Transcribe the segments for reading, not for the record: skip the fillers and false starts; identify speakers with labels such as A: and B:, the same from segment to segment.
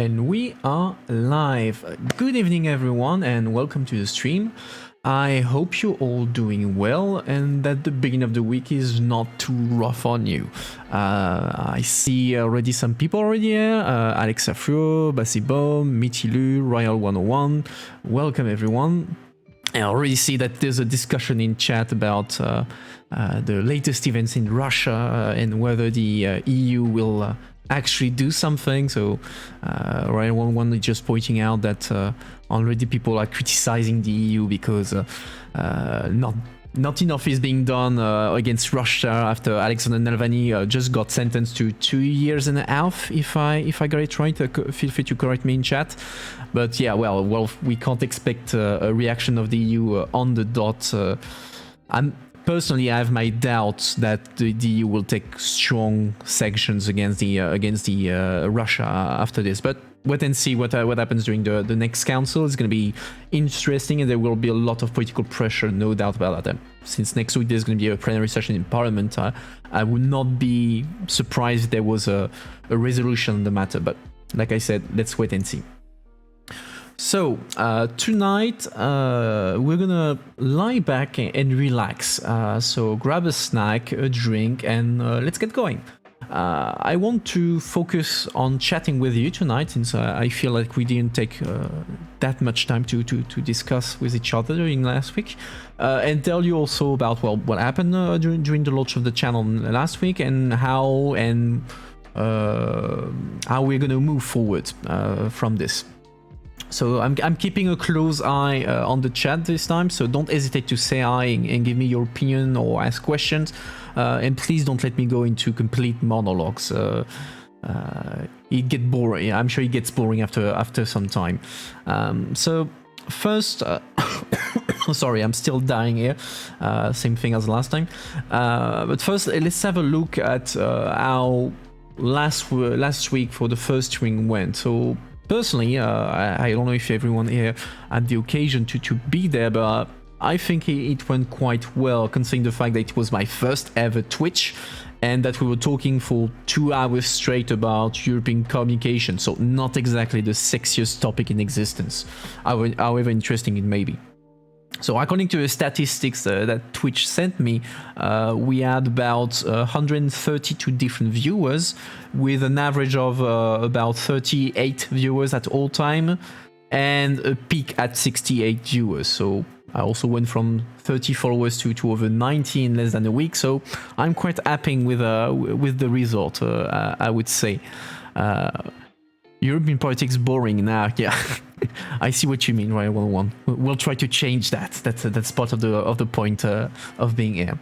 A: And we are live. Good evening, everyone, and welcome to the stream. I hope you're all doing well and that the beginning of the week is not too rough on you. I see already some people already here. Alex Afro, Basibom, Mitilu, Royal 101. Welcome, everyone. I already see that there's a discussion in chat about the latest events in Russia and whether the EU will actually do something. So Ryan 1 is just pointing out that already people are criticizing the EU because not enough is being done against Russia after Alexander Navalny just got sentenced to 2 years and a half, if I got it right. Feel free to correct me in chat. But yeah, well, we can't expect a reaction of the EU on the dot. Personally, I have my doubts that the EU will take strong sanctions against the Russia after this. But wait and see what happens during the next council. It's going to be interesting, and there will be a lot of political pressure, no doubt about that. Since next week there's going to be a plenary session in Parliament, I would not be surprised if there was a resolution on the matter. But like I said, let's wait and see. So tonight we're gonna lie back and relax. So grab a snack, a drink, and let's get going. I want to focus on chatting with you tonight, since I feel like we didn't take that much time to discuss with each other during last week, and tell you also about what happened during the launch of the channel last week, and how we're gonna move forward from this. So I'm keeping a close eye on the chat this time, so don't hesitate to say hi and give me your opinion or ask questions, and please don't let me go into complete monologues. It gets boring. I'm sure it gets boring after some time. So first, sorry, I'm still dying here. Same thing as last time. But first, let's have a look at how last week for the first string went. So personally, I don't know if everyone here had the occasion to be there, but I think it went quite well, considering the fact that it was my first ever Twitch, and that we were talking for 2 hours straight about European communication, so not exactly the sexiest topic in existence, however interesting it may be. So according to the statistics that Twitch sent me, we had about 132 different viewers, with an average of about 38 viewers at all time, and a peak at 68 viewers. So I also went from 30 followers to over 90 in less than a week. So I'm quite happy with the result, I would say. European politics boring now, yeah. I see what you mean, Ryan 101. We'll try to change that. That's part of the point of being here.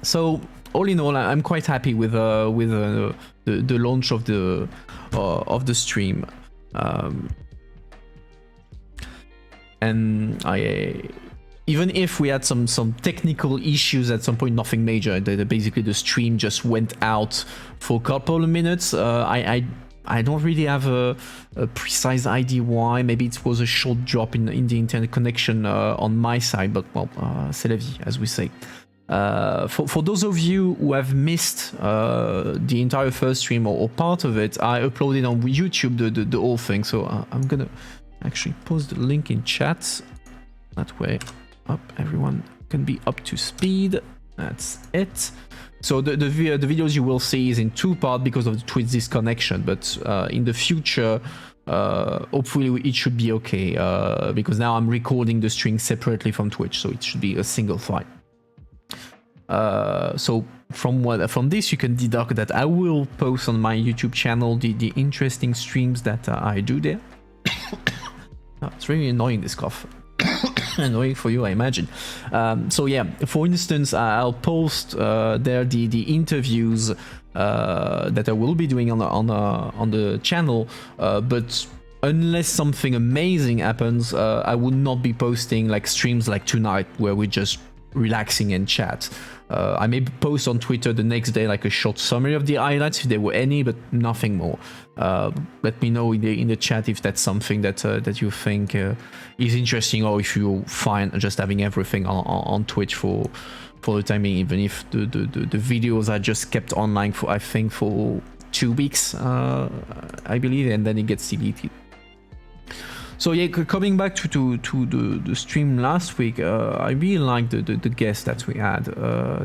A: So all in all, I'm quite happy with the launch of the stream, and even if we had some technical issues at some point, nothing major. Basically, the stream just went out for a couple of minutes. I don't really have a precise idea why. Maybe it was a short drop in the internet connection on my side, but well, c'est la vie, as we say. For those of you who have missed the entire first stream or part of it, I uploaded on YouTube the whole thing. So I'm gonna actually post the link in chat. That way, everyone can be up to speed. That's it. So the videos you will see is in 2 parts because of the Twitch disconnection, but in the future, hopefully it should be okay, because now I'm recording the stream separately from Twitch, so it should be a single file. So from this you can deduct that I will post on my YouTube channel the interesting streams that I do there. It's really annoying, this cough. Annoying for you, I imagine. So yeah, for instance, I'll post there the interviews that I will be doing on the channel, but unless something amazing happens, I would not be posting like streams like tonight where we're just relaxing and chat. I may post on Twitter the next day like a short summary of the highlights if there were any, but nothing more. Let me know in the chat if that's something that you think is interesting, or if you find just having everything on Twitch for the time being, even if the videos are just kept online for, I think, for 2 weeks, I believe, and then it gets deleted. So yeah, coming back to the stream last week, I really liked the guests that we had.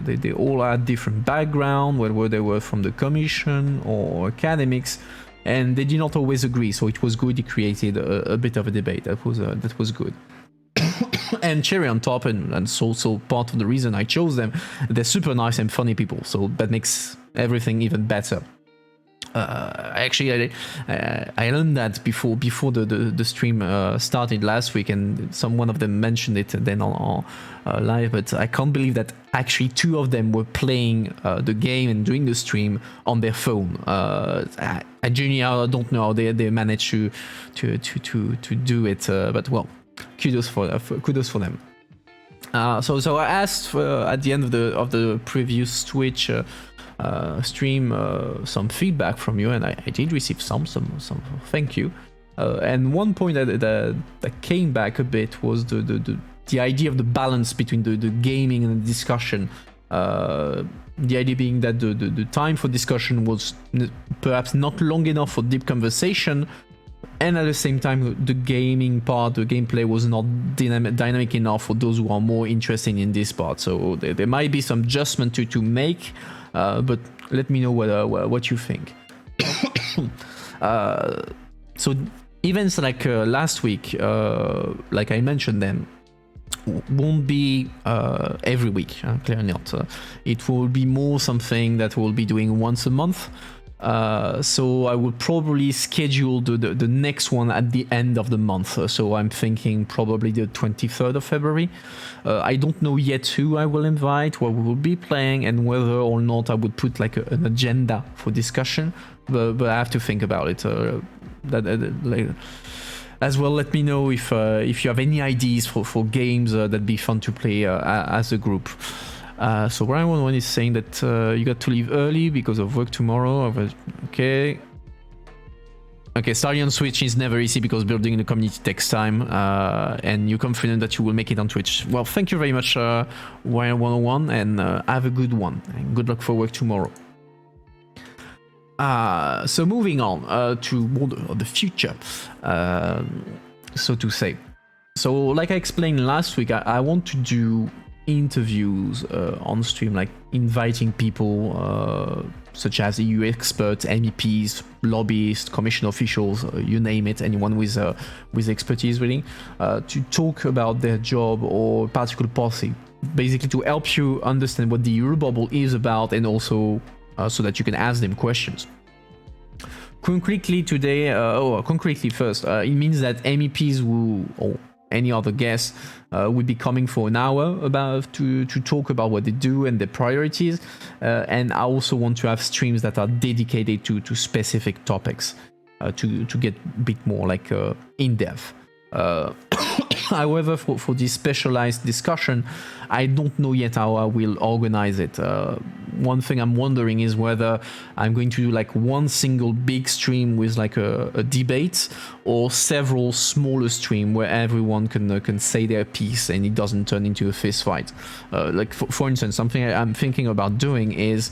A: They all had different background, whether they were from the commission or academics, and they did not always agree. So it was good. It created a bit of a debate. That was good. And cherry on top, and it's also part of the reason I chose them. They're super nice and funny people, so that makes everything even better. Actually, I learned that before the stream started last week, and one of them mentioned it then on live. But I can't believe that actually 2 of them were playing the game and doing the stream on their phone. I genuinely don't know how they managed to do it, but well, kudos for them. So I asked at the end of the previous Twitch stream some feedback from you, and I did receive some thank you. And one point that came back a bit was the idea of the balance between the gaming and the discussion. The idea being that the time for discussion was perhaps not long enough for deep conversation, and at the same time the gaming part, the gameplay was not dynamic enough for those who are more interested in this part. So there might be some adjustment to make, but let me know what you think. So events like last week, like I mentioned them, won't be every week, clearly not. It will be more something that we'll be doing once a month. So I will probably schedule the next one at the end of the month. So I'm thinking probably the 23rd of February. I don't know yet who I will invite, what we will be playing, and whether or not I would put like an agenda for discussion. But I have to think about it. As well, let me know if you have any ideas for games that'd be fun to play as a group. So Brian11 is saying that you got to leave early because of work tomorrow. Okay, starting on Switch is never easy because building the community takes time, and you're confident that you will make it on Twitch. Well, thank you very much, Brian101, and have a good one, and good luck for work tomorrow. So moving on to the future, so to say. So like I explained last week, I want to do interviews on stream, like inviting people such as EU experts, MEPs, lobbyists, commission officials, you name it, anyone with expertise really, to talk about their job or particular policy, basically to help you understand what the Eurobubble is about, and also so that you can ask them questions. Concretely today, concretely first, it means that MEPs or any other guests would be coming for an hour to talk about what they do and their priorities, and I also want to have streams that are dedicated to specific topics to get a bit more like in depth. However, for this specialized discussion, I don't know yet how I will organize it. One thing I'm wondering is whether I'm going to do like one single big stream with like a debate, or several smaller streams where everyone can say their piece and it doesn't turn into a fist fight. Like for instance, something I'm thinking about doing is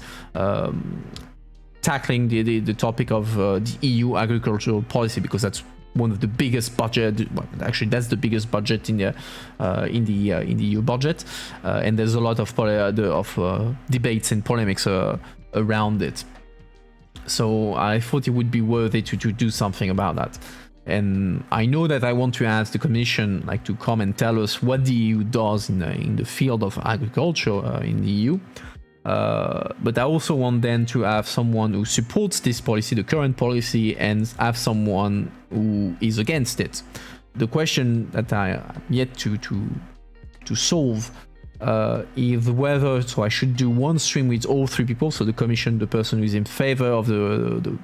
A: tackling the topic of the EU agricultural policy, because that's one of the biggest budget. Well, actually, that's the biggest budget in the EU budget, and there's a lot of debates and polemics around it. So I thought it would be worth it to do something about that. And I know that I want to ask the Commission like to come and tell us what the EU does in the field of agriculture in the EU. But I also want then to have someone who supports this policy, the current policy, and have someone who is against it. The question that I am yet to solve is whether I should do one stream with all 3 people, so the Commission, the person who is in favor of the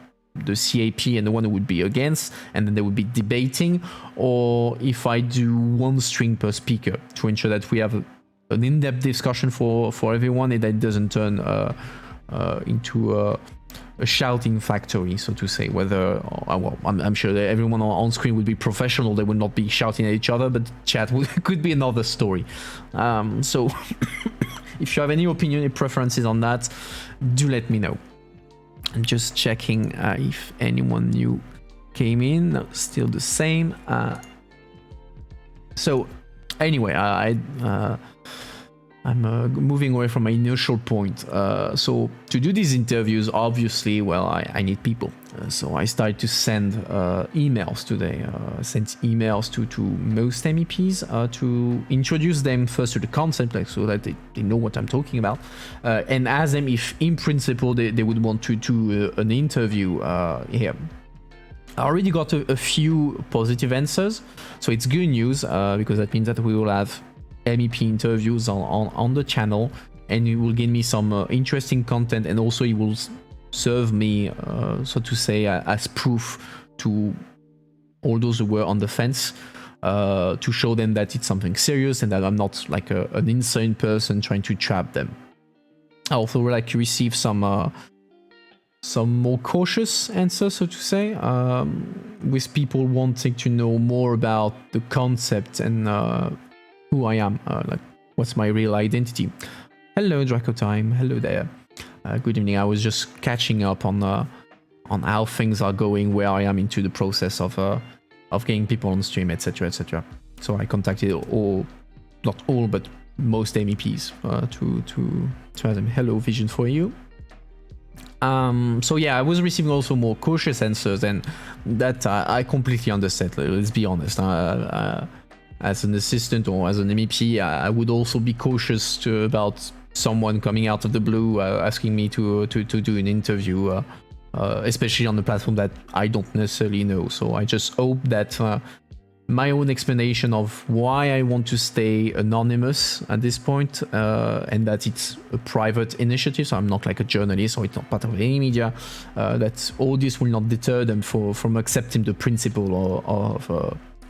A: CAP, and the one who would be against, and then they would be debating, or if I do one stream per speaker to ensure that we have an in-depth discussion for everyone, and that it doesn't turn into a shouting factory, so to say. Whether, well, I'm sure that everyone on screen would be professional, they would not be shouting at each other, but chat could be another story. So if you have any opinion, any preferences on that, do let me know. I'm just checking if anyone new came in. No, still the same. So anyway, I'm moving away from my initial point. So to do these interviews, obviously, well, I need people. So I started to send emails today. Sent emails to most MEPs to introduce them first to the concept, like so that they know what I'm talking about, and ask them if, in principle, they would want to do an interview here. I already got a few positive answers, so it's good news because that means that we will have MEP interviews on the channel, and it will give me some interesting content, and also it will serve me, so to say, as proof to all those who were on the fence, to show them that it's something serious and that I'm not like an insane person trying to trap them. I also would like to receive some more cautious answers, so to say, with people wanting to know more about the concept and who I am, like what's my real identity. Hello, Draco Time. Hello there. Good evening. I was just catching up on how things are going, where I am into the process of getting people on stream, etc., etc. So I contacted not all, but most MEPs to ask them. Hello, Vision for you. So yeah, I was receiving also more cautious answers, and that I completely understand. Let's be honest. As an assistant or as an MEP, I would also be cautious about someone coming out of the blue asking me to do an interview, especially on a platform that I don't necessarily know. So I just hope that my own explanation of why I want to stay anonymous at this point, and that it's a private initiative, so I'm not like a journalist or it's not part of any media, that all this will not deter them from accepting the principle of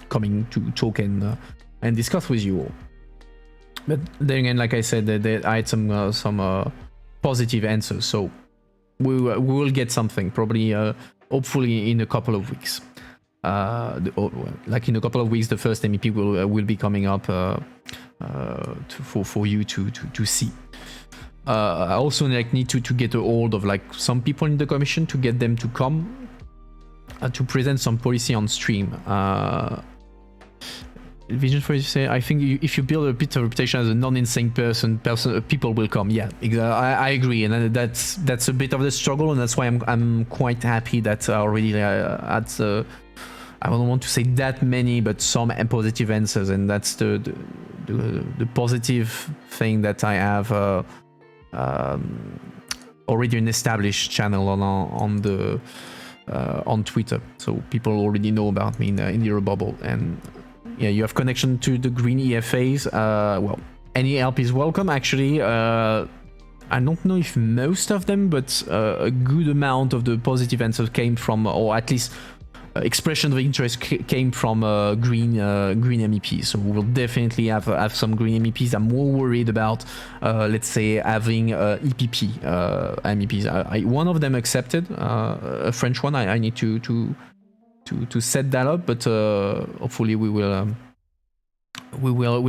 A: coming to talk and discuss with you all. But then again, like I said, I had some positive answers, so we will get something probably, hopefully in a couple of weeks. Like in a couple of weeks, the first MEP will be coming up for you to see. I also need to get a hold of like some people in the commission to get them to come to present some policy on stream. Vision for you say, I think if you build a bit of reputation as a non-insane person, people will come. Yeah, I agree, and that's a bit of the struggle, and that's why I'm quite happy that already had I don't want to say that many, but some positive answers, and that's the positive thing that I have already an established channel on Twitter, so people already know about me in the Euro bubble. And yeah, you have connection to the green EFAs. Well, any help is welcome. Actually, I don't know if most of them, but a good amount of the positive answers came from, or at least expression of interest came from green MEPs. So we'll definitely have some green MEPs. I'm more worried about, let's say, having EPP MEPs. One of them accepted, a French one. I need to set that up, but hopefully we'll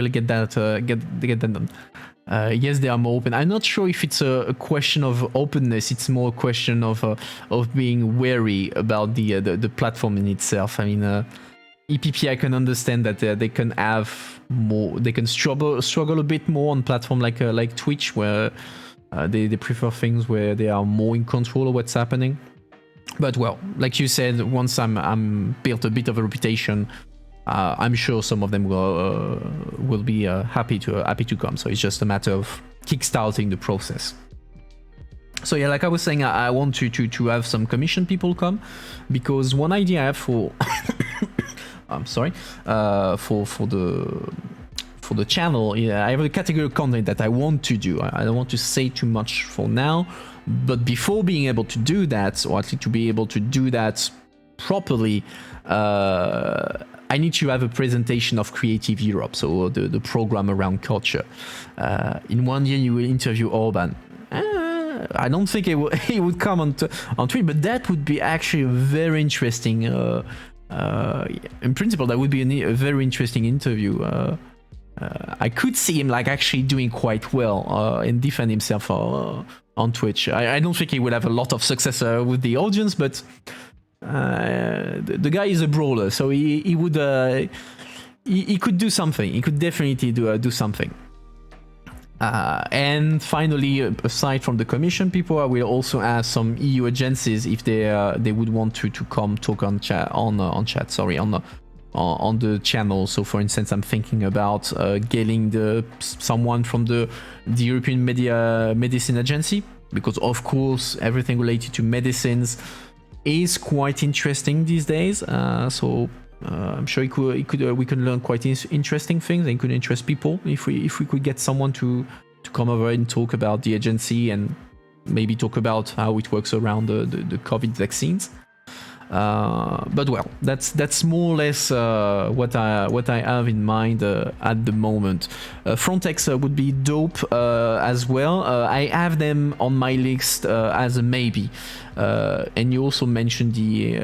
A: get that done. Yes, they are more open. I'm not sure if it's a question of openness. It's more a question of being wary about the platform in itself. I mean, EPP, I can understand that they can have more. They can struggle a bit more on platform like Twitch, where they prefer things where they are more in control of what's happening. But well, like you said, once I'm built a bit of a reputation, I'm sure some of them will be happy to come. So it's just a matter of kickstarting the process. So yeah, like I was saying, I want to have some commission people come, because one idea I have for I'm sorry, for the channel, yeah, I have a category of content that I want to do. I don't want to say too much for now, but before being able to do that, or at least to be able to do that properly, I need to have a presentation of Creative Europe, so the program around culture. In 1 year, you will interview Orban. I don't think he would come on Twitter, but that would be actually a very interesting. In principle, that would be a very interesting interview. I could see him like actually doing quite well and defend himself on Twitch. I don't think he will have a lot of success with the audience, but the guy is a brawler, so he would he could do something. He could definitely do something. And finally, aside from the commission people, I will also ask some EU agencies if they would want to come talk on chat on the channel. So for instance, I'm thinking about getting someone from the European Medicine Agency, because of course everything related to medicines is quite interesting these days. So I'm sure we could learn quite interesting things, and could interest people if we could get someone to come over and talk about the agency and maybe talk about how it works around the COVID vaccines. But well, that's more or less what I have in mind at the moment. Frontex would be dope as well. I have them on my list as a maybe. And you also mentioned the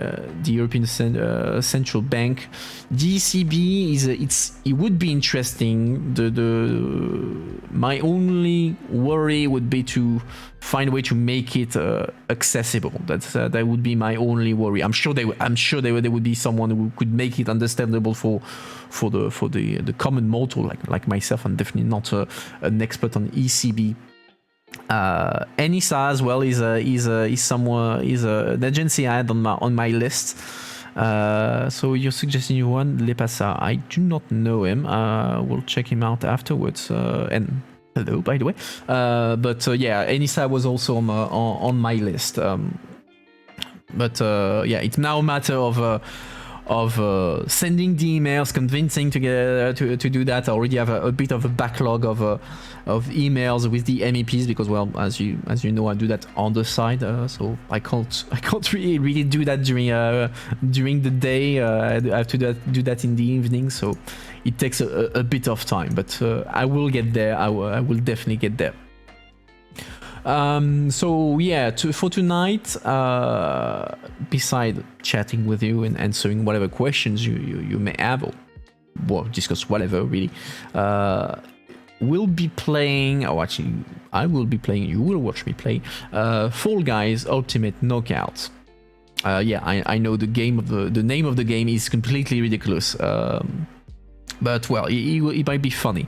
A: European Central Bank. The ECB it would be interesting. My only worry would be to find a way to make it accessible. That would be my only worry. I'm sure there would be someone who could make it understandable for the common mortal like myself. I'm definitely not an expert on ECB. ENISA as well is an agency I had on my list. So you're suggesting Juan Lepasa. I do not know him. We'll check him out afterwards. And hello, by the way. But yeah, ENISA was also on my list. But yeah, it's now a matter of sending the emails, convincing to do that. I already have a bit of a backlog of emails with the MEPs, because well, as you know, I do that on the side, so I can't really do that during the day. I have to do that in the evening, so it takes a bit of time, but I will get there. I will definitely get there. So yeah, for tonight, beside chatting with you and answering whatever questions you may have, or discuss whatever really, we'll be playing, or actually I will be playing, you will watch me play, Fall Guys Ultimate Knockout. Yeah, I know the name of the game is completely ridiculous, but well, it might be funny.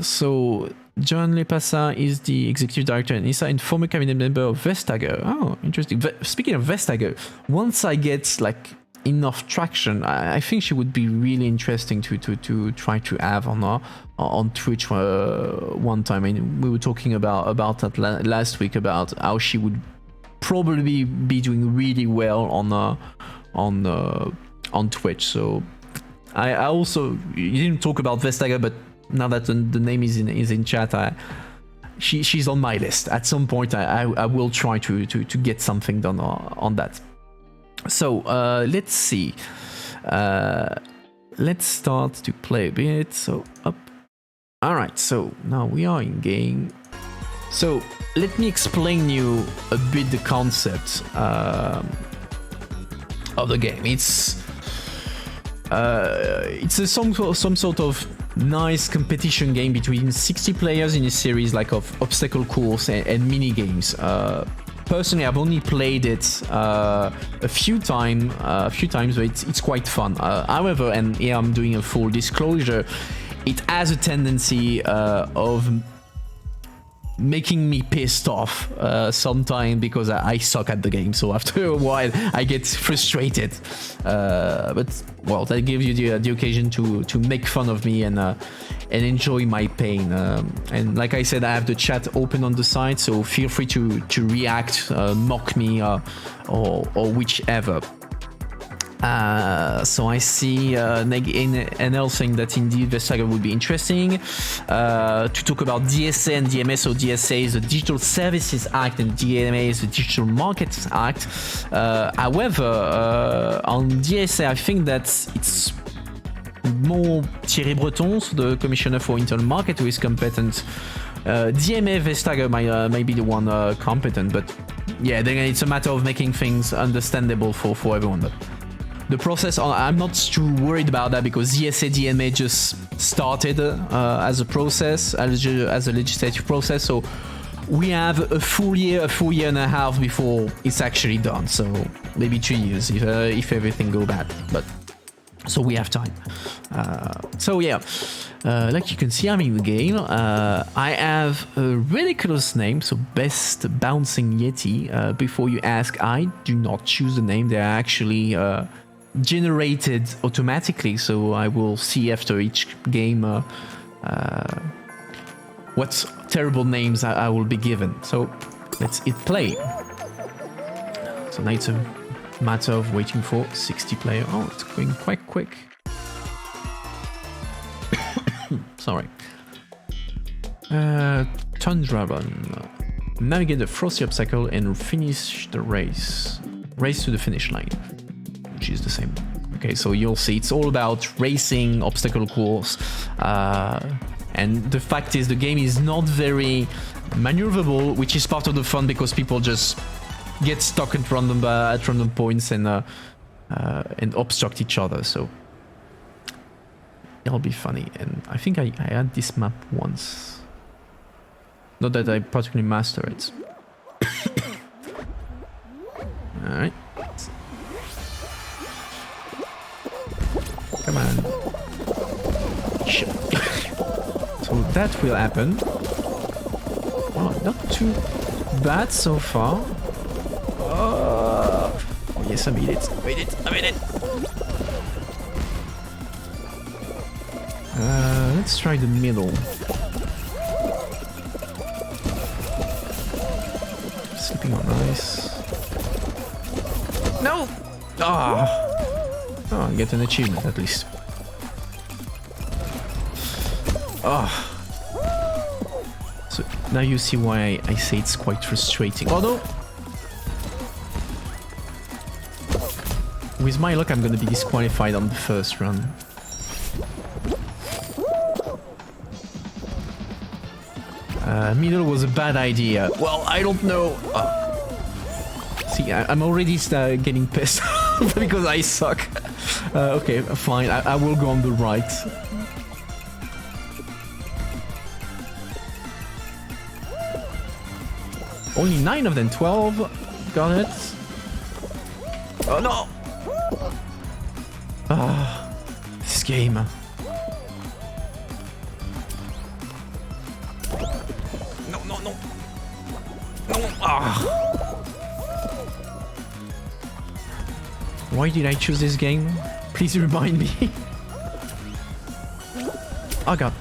A: So John Lepasa is the executive director at ENISA and former cabinet member of Vestager. Oh, interesting. Speaking of Vestager, once I get like enough traction, I think she would be really interesting to try to have on Twitch one time. I mean, we were talking about that last week, about how she would probably be doing really well on Twitch. So I also, you didn't talk about Vestager, but now that the name is in chat, she's on my list. At some point, I will try to get something done on that. So let's see. Let's start to play a bit. So up. All right. So now we are in game. So let me explain you a bit the concept of the game. It's some sort of nice competition game between 60 players in a series like of obstacle course and mini games. Personally, I've only played it a few times, but it's quite fun. However, and here I'm doing a full disclosure, it has a tendency of making me pissed off sometimes, because I suck at the game. So after a while, I get frustrated. But well, that gives you the occasion to make fun of me and enjoy my pain. And like I said, I have the chat open on the side, so feel free to react, mock me, or whichever. So I see NL saying that indeed Vestager would be interesting to talk about DSA and DMA. So DSA is the Digital Services Act and DMA is the Digital Markets Act. However, on DSA, I think that it's more Thierry Breton, so the Commissioner for Internal Market, who is competent. DMA Vestager might be the one competent, but yeah, then it's a matter of making things understandable for everyone. But The process, I'm not too worried about that because ZSA DMA just started as a process, as a legislative process. So we have a full year and a half before it's actually done. So maybe 2 years if everything go bad. But so we have time. So yeah, like you can see, I'm in the game. I have a ridiculous name, so Best Bouncing Yeti. Before you ask, I do not choose the name. They're actually generated automatically, so I will see after each game what terrible names I will be given. So let's hit play. So now it's a matter of waiting for 60 players. Oh, it's going quite quick. Sorry. Tundra Run. Navigate the frosty obstacle and finish the race. Race to the finish line, which is the same. Okay, so you'll see it's all about racing, obstacle course. And the fact is the game is not very maneuverable, which is part of the fun because people just get stuck at random points and obstruct each other. So it'll be funny. And I think I had this map once. Not that I particularly master it. All right. Come on. So that will happen. Oh, not too bad so far. Oh, yes, I made it. I made it. Let's try the middle. Slipping on ice. No! Ah! Oh, I get an achievement at least. Oh. So now you see why I say it's quite frustrating. Oh no! With my luck, I'm gonna be disqualified on the first run. Middle was a bad idea. Well, I don't know. See, I'm already getting pissed because I suck. Okay, fine. I will go on the right. Only 9 of them, 12. Got it. Oh no! Ah, this game. No, no, no. No, ah. Why did I choose this game? Please remind me. Oh god.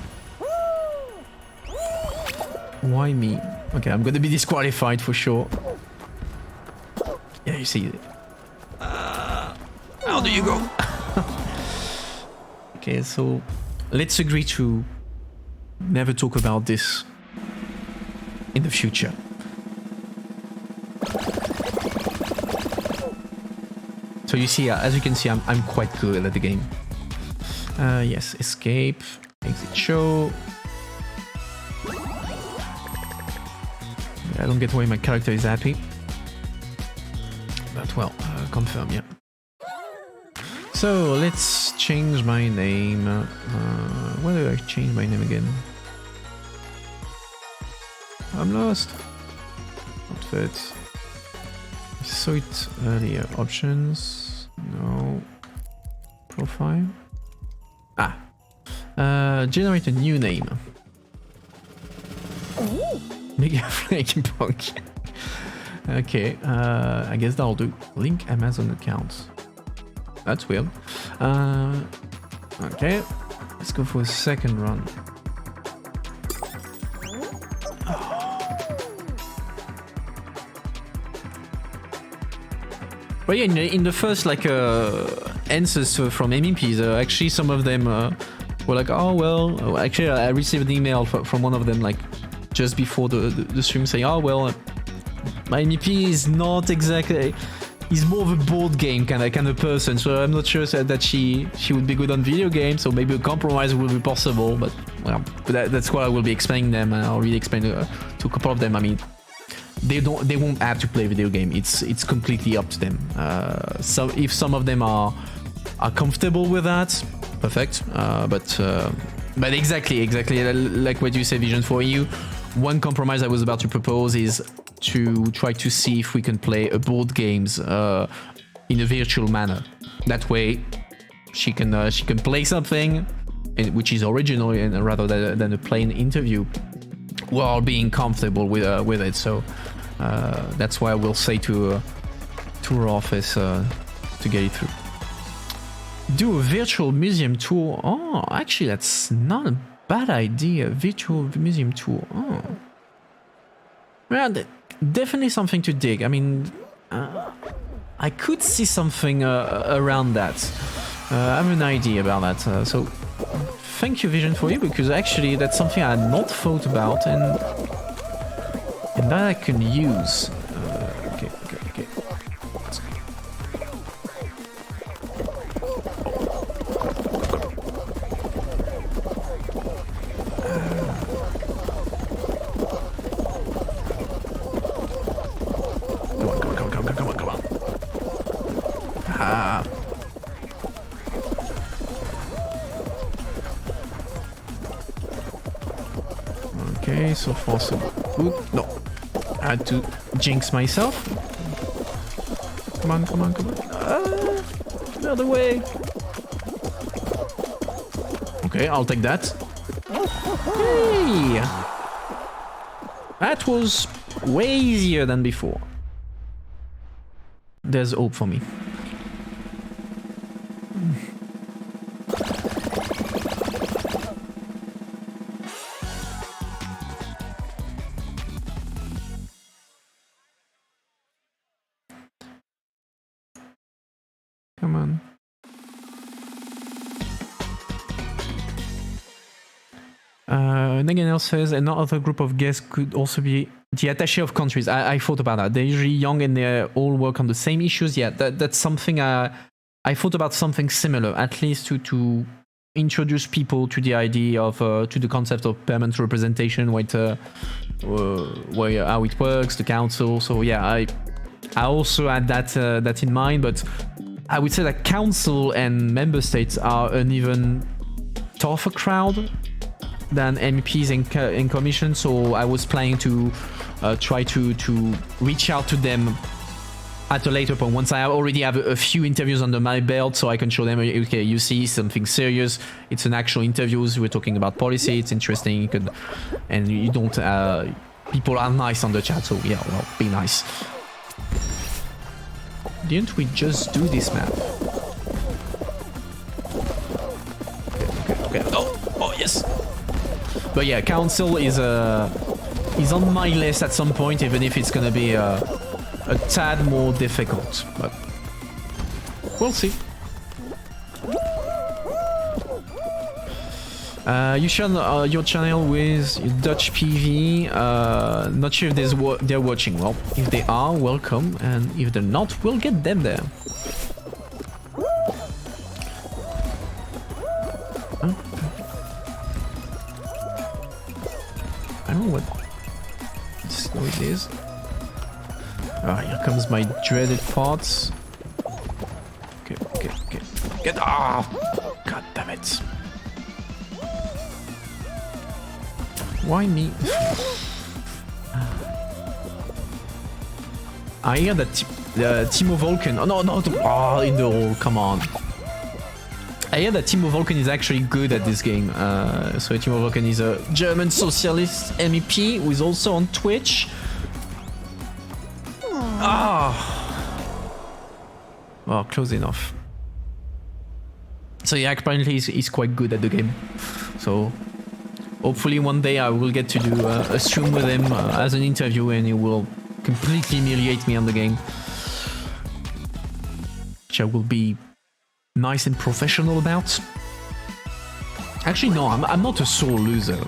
A: Why me? Okay, I'm gonna be disqualified for sure. Yeah, you see. How do you go? Okay, so let's agree to never talk about this in the future. So you see, as you can see, I'm quite good at the game. Yes, escape, exit show. I don't get why my character is happy. But well, confirm, yeah. So let's change my name. Where do I change my name again? I'm lost. Outfit. I saw it earlier. Options. No. Profile. Ah. Generate a new name. Mega Flaking Punk. Okay, I guess that'll do. Link Amazon account. That's weird. Okay, let's go for a second run. But yeah, in the first like answers from MEPs, actually some of them were like, oh well. Actually, I received an email from one of them like just before the stream saying, oh well, my MEP is not exactly. He's more of a board game kind of person, so I'm not sure that she would be good on video games. So maybe a compromise will be possible. But well, that's what I will be explaining them, and I'll really explain to a couple of them. I mean, they won't have to play video game. It's completely up to them. So if some of them are are comfortable with that, perfect. But exactly like what you say, Vision, for you. One compromise I was about to propose is to try to see if we can play a board games in a virtual manner. That way, she can play something which is original, and rather than a plain interview, while being comfortable with it. So that's why I will say to her office to get it through. Do a virtual museum tour. Oh, actually, that's not a bad idea. Virtual museum tour. Oh, yeah, definitely something to dig. I mean, I could see something around that. I have an idea about that. So, thank you, Vision, for you, because actually that's something I had not thought about, and that I can use. Okay. Come on. Ah. Okay, so far so good. No, I had to jinx myself. Come on. Another way. Okay, I'll take that. Hey! That was way easier than before. There's hope for me. Come on. Neganel says another group of guests could also be the attaché of countries. I thought about that. They're usually young and they all work on the same issues. Yeah, that's something I thought about, something similar, at least to introduce people to the idea of to the concept of permanent representation, how it works, the council. So yeah, I also had that in mind, but I would say that council and member states are an even tougher crowd than MEPs and commission, so I was planning to try to reach out to them at a later point, once I already have a few interviews under my belt, so I can show them, okay, you see something serious, it's an actual interviews, we're talking about policy, it's interesting, and you don't, people are nice on the chat, so yeah, well, be nice. Didn't we just do this map? Okay. Oh yes. But yeah, council is on my list at some point, even if it's gonna be a tad more difficult. But we'll see. You share your channel with Dutch PV. Not sure if they're watching. Well, if they are, welcome, and if they're not, we'll get them there. Huh? I don't know what this noise is. Ah, here comes my dreaded parts. Okay. Get off! God damn it. Why me? I hear that Timo Vulcan. Oh no! Oh, in the hole. Come on. I hear that Timo Vulcan is actually good at this game. So Timo Vulcan is a German socialist MEP who is also on Twitch. Ah. Well, close enough. So yeah, apparently he's quite good at the game. So hopefully one day I will get to do a stream with him as an interview, and he will completely humiliate me on the game, which I will be nice and professional about. Actually, no, I'm not a sore loser.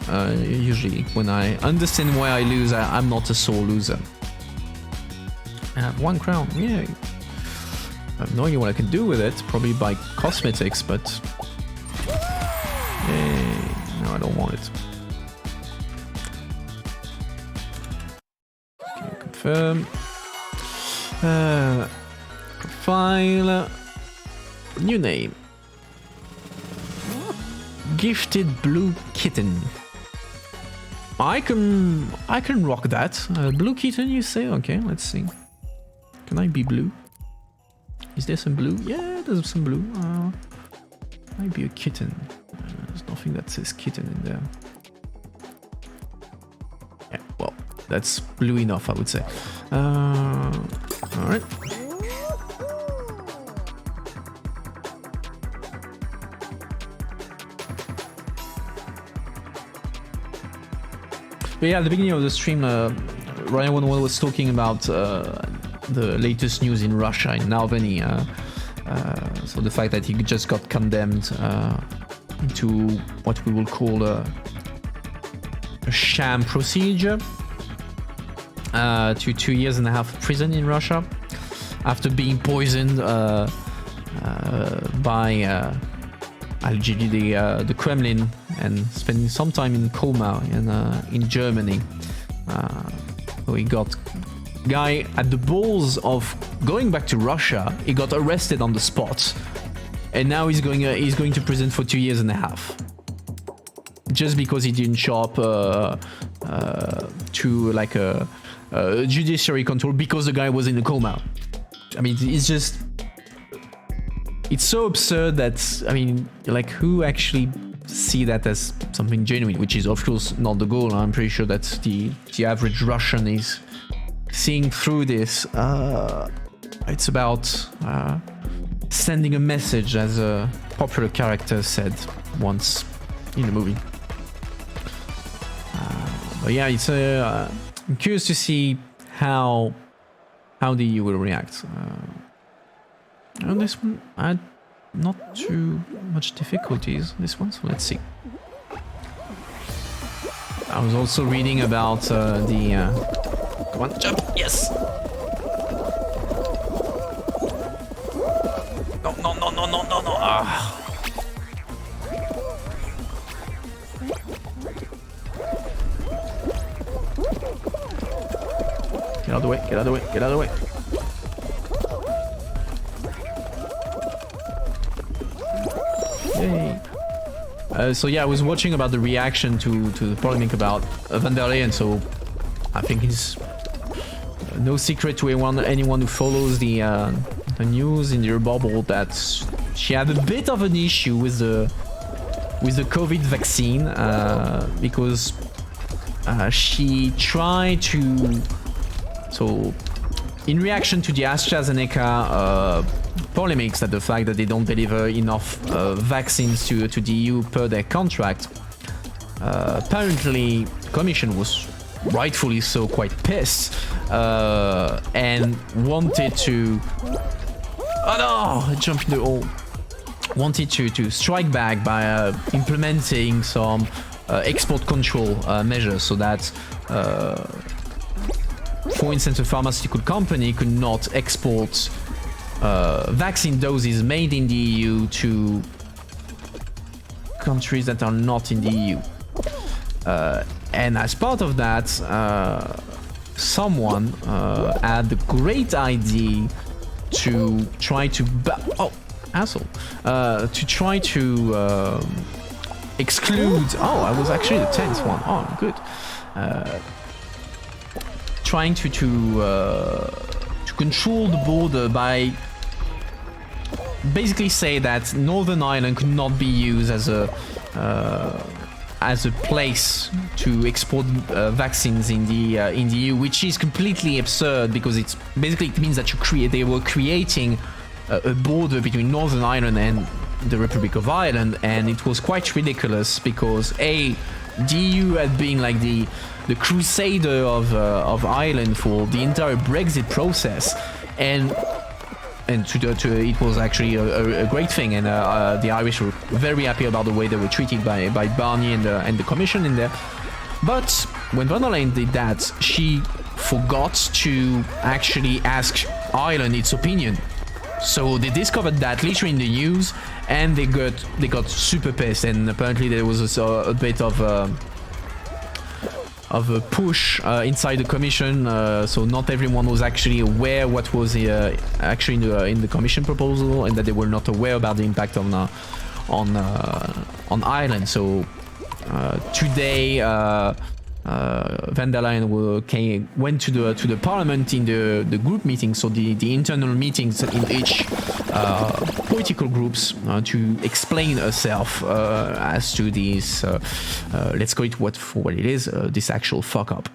A: Usually, when I understand why I lose, I'm not a sore loser. I have 1 crown, yeah. I have no idea what I can do with it. Probably buy cosmetics, but yay. No, I don't want it. Okay, confirm. Profile. New name. gifted blue kitten. I can rock that. Blue kitten, you say? Okay, let's see. Can I be blue? Is there some blue? Yeah, there's some blue. Might be a kitten. There's nothing that says kitten in there. Yeah, well, that's blue enough, I would say. Alright. But yeah, at the beginning of the stream, Ryan 101 was talking about the latest news in Russia, in Navalny. So the fact that he just got condemned into what we will call a sham procedure to 2.5 years of prison in Russia after being poisoned by allegedly the Kremlin and spending some time in coma in Germany. So he got guy at the balls of going back to Russia. He got arrested on the spot, and now he's going to prison for 2.5 years, just because he didn't show up to like a judiciary control because the guy was in a coma. I mean, it's so absurd that, I mean, like, who actually see that as something genuine, which is of course not the goal. I'm pretty sure that the average Russian is seeing through this. It's about sending a message, as a popular character said once in the movie. But yeah, it's I'm curious to see how the EU will react. On this one, I had not too much difficulties. This one, so let's see. I was also reading about the. Come on, jump! Yes. No! Ah. Get out of the way! Get out of the way! Get out of the way! Yay. So yeah, I was watching about the reaction to the polemic about van der Leyen, so I think it's no secret to anyone who follows the news in your bubble that she had a bit of an issue with the COVID vaccine because she tried to, so in reaction to the AstraZeneca polemics at the fact that they don't deliver enough vaccines to the EU per their contract, apparently the Commission was rightfully so quite pissed and wanted to I jumped in the hole. Wanted to strike back by implementing some export control measures, so that for instance a pharmaceutical company could not export vaccine doses made in the EU to countries that are not in the EU. And as part of that, someone had the great idea to try to to try to exclude. Oh, I was actually the 10th one. Oh, good. Trying to control the border by basically say that Northern Ireland could not be used as a place to export vaccines in the EU, which is completely absurd, because it means that they were creating a border between Northern Ireland and the Republic of Ireland, and it was quite ridiculous because the EU had been like the crusader of Ireland for the entire Brexit process, and it was actually a great thing, and the Irish were very happy about the way they were treated by Barnier and the Commission in there. But when von der Leyen did that, she forgot to actually ask Ireland its opinion. So they discovered that later in the news, and they got super pissed, and apparently there was a bit of a push inside the Commission, so not everyone was actually aware what was actually in the Commission proposal, and that they were not aware about the impact on on Ireland. So today van der Leyen went to the parliament in the group meetings, so the internal meetings in each political groups, to explain herself as to this, let's call it for what it is, this actual fuck up.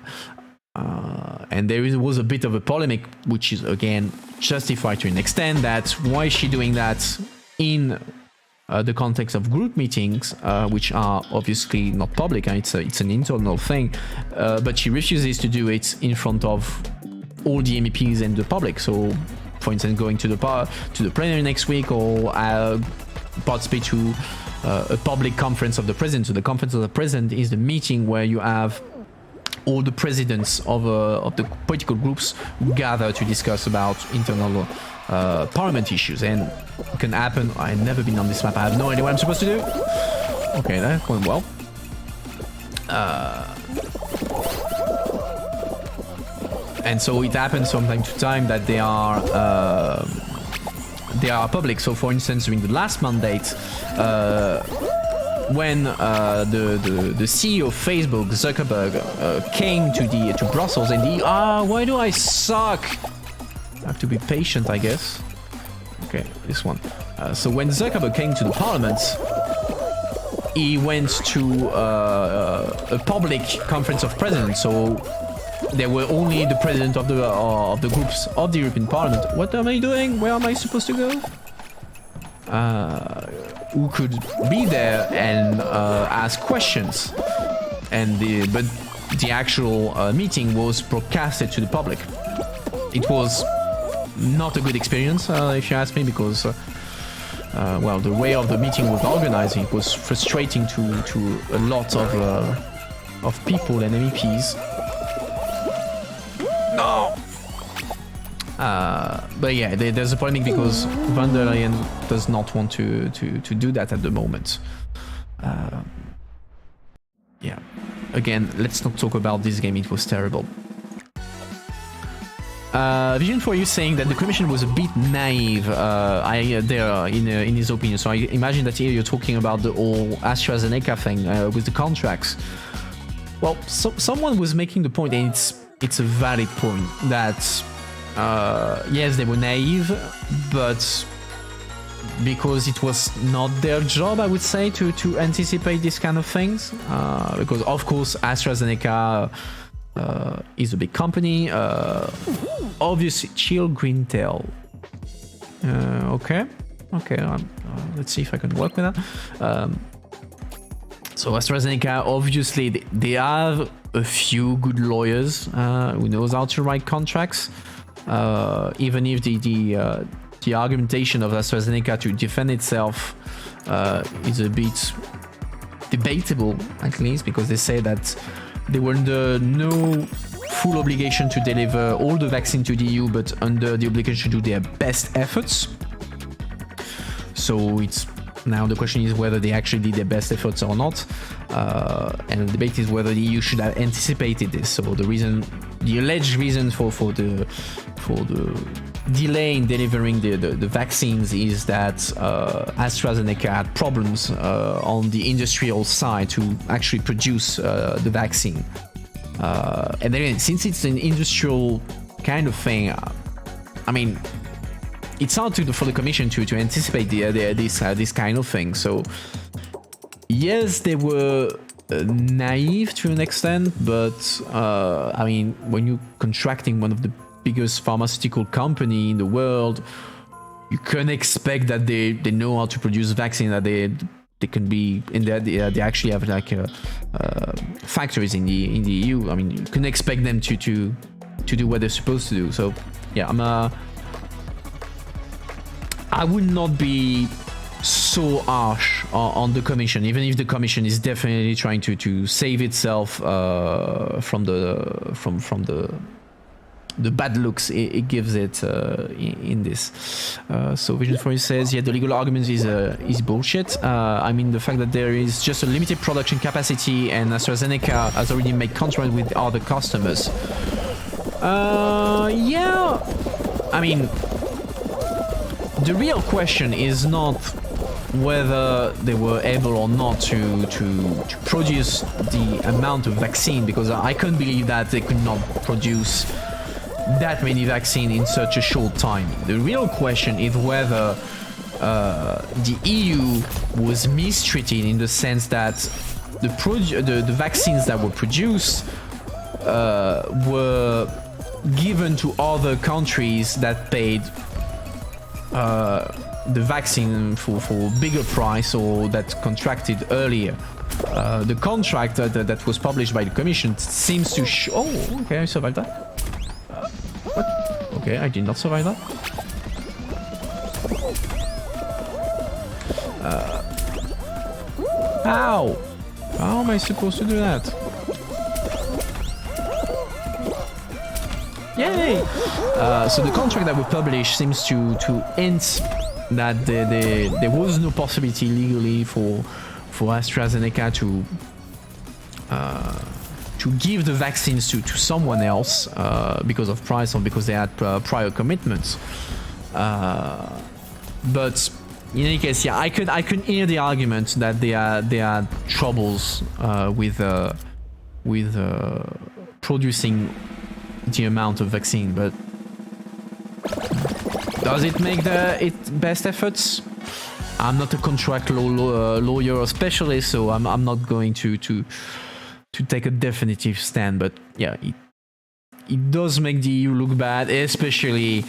A: And there was a bit of a polemic, which is again justified to an extent, that why is she doing that in the context of group meetings, which are obviously not public, and it's an internal thing, but she refuses to do it in front of all the MEPs and the public. So, for instance, going to the plenary next week, or participate to a public conference of the president. So the conference of the president is the meeting where you have all the presidents of the political groups gather to discuss about internal parliament issues, and it can happen. I've never been on this map. I have no idea what I'm supposed to do. Okay, that's going well. And so it happens from time to time that they are public. So, for instance, during the last mandate, when the CEO of Facebook, Zuckerberg, came to Brussels, and why do I suck? I have to be patient, I guess. Okay, this one. So when Zuckerberg came to the parliament, he went to a public conference of presidents. So there were only the president of the groups of the European Parliament. What am I doing? Where am I supposed to go? Who could be there and ask questions, but the actual meeting was broadcasted to the public. It was not a good experience, if you ask me, because well, the way of the meeting was organized, it was frustrating to a lot of people and MEPs. No. But yeah, there's a polemic because van der Leyen does not want to do that at the moment. Yeah. Again, let's not talk about this game. It was terrible. Vision for you saying that the commission was a bit naive in his opinion. So I imagine that here you're talking about the whole AstraZeneca thing with the contracts. Well, someone was making the point, and it's a valid point, that yes, they were naive, but because it was not their job, I would say, to anticipate these kind of things. Because of course AstraZeneca is a big company. Obviously, chill Greentel. Okay. Let's see if I can work with that. So AstraZeneca, obviously, they have a few good lawyers who knows how to write contracts. Even if the argumentation of AstraZeneca to defend itself is a bit debatable, at least, because they say that they were under no full obligation to deliver all the vaccine to the EU, but under the obligation to do their best efforts. So it's now the question is whether they actually did their best efforts or not, and the debate is whether the EU should have anticipated this. So the alleged reason for the delay in delivering the vaccines is that AstraZeneca had problems on the industrial side to actually produce the vaccine. And then, since it's an industrial kind of thing, I mean, it's hard for the Commission to anticipate this kind of thing. So yes, they were naive to an extent, but I mean, when you're contracting one of the biggest pharmaceutical company in the world, you can expect that they know how to produce vaccine, that they can be in there. They actually have like factories in the EU. I mean, you can expect them to do what they're supposed to do. So yeah, I would not be so harsh on the Commission, even if the Commission is definitely trying to save itself from the bad looks it gives it in this. So Vision for You says, yeah, the legal argument is bullshit. I mean, the fact that there is just a limited production capacity and AstraZeneca has already made contract with other customers. Yeah, I mean, the real question is not whether they were able or not to produce the amount of vaccine, because I couldn't believe that they could not produce that many vaccine in such a short time. The real question is whether the EU was mistreated in the sense that the vaccines that were produced were given to other countries that paid the vaccine for bigger price, or that contracted earlier. The contract that was published by the Commission seems to show... Oh, okay, I survived that. What? Okay, I did not survive that. How? How am I supposed to do that? Yay! So the contract that we published seems to hint that there was no possibility legally for AstraZeneca to give the vaccines to someone else because of price or because they had prior commitments. But in any case, yeah, I could hear the argument that they had troubles with producing the amount of vaccine, but does it make its best efforts? I'm not a contract lawyer or specialist, so I'm not going to take a definitive stand. But yeah, it does make the EU look bad, especially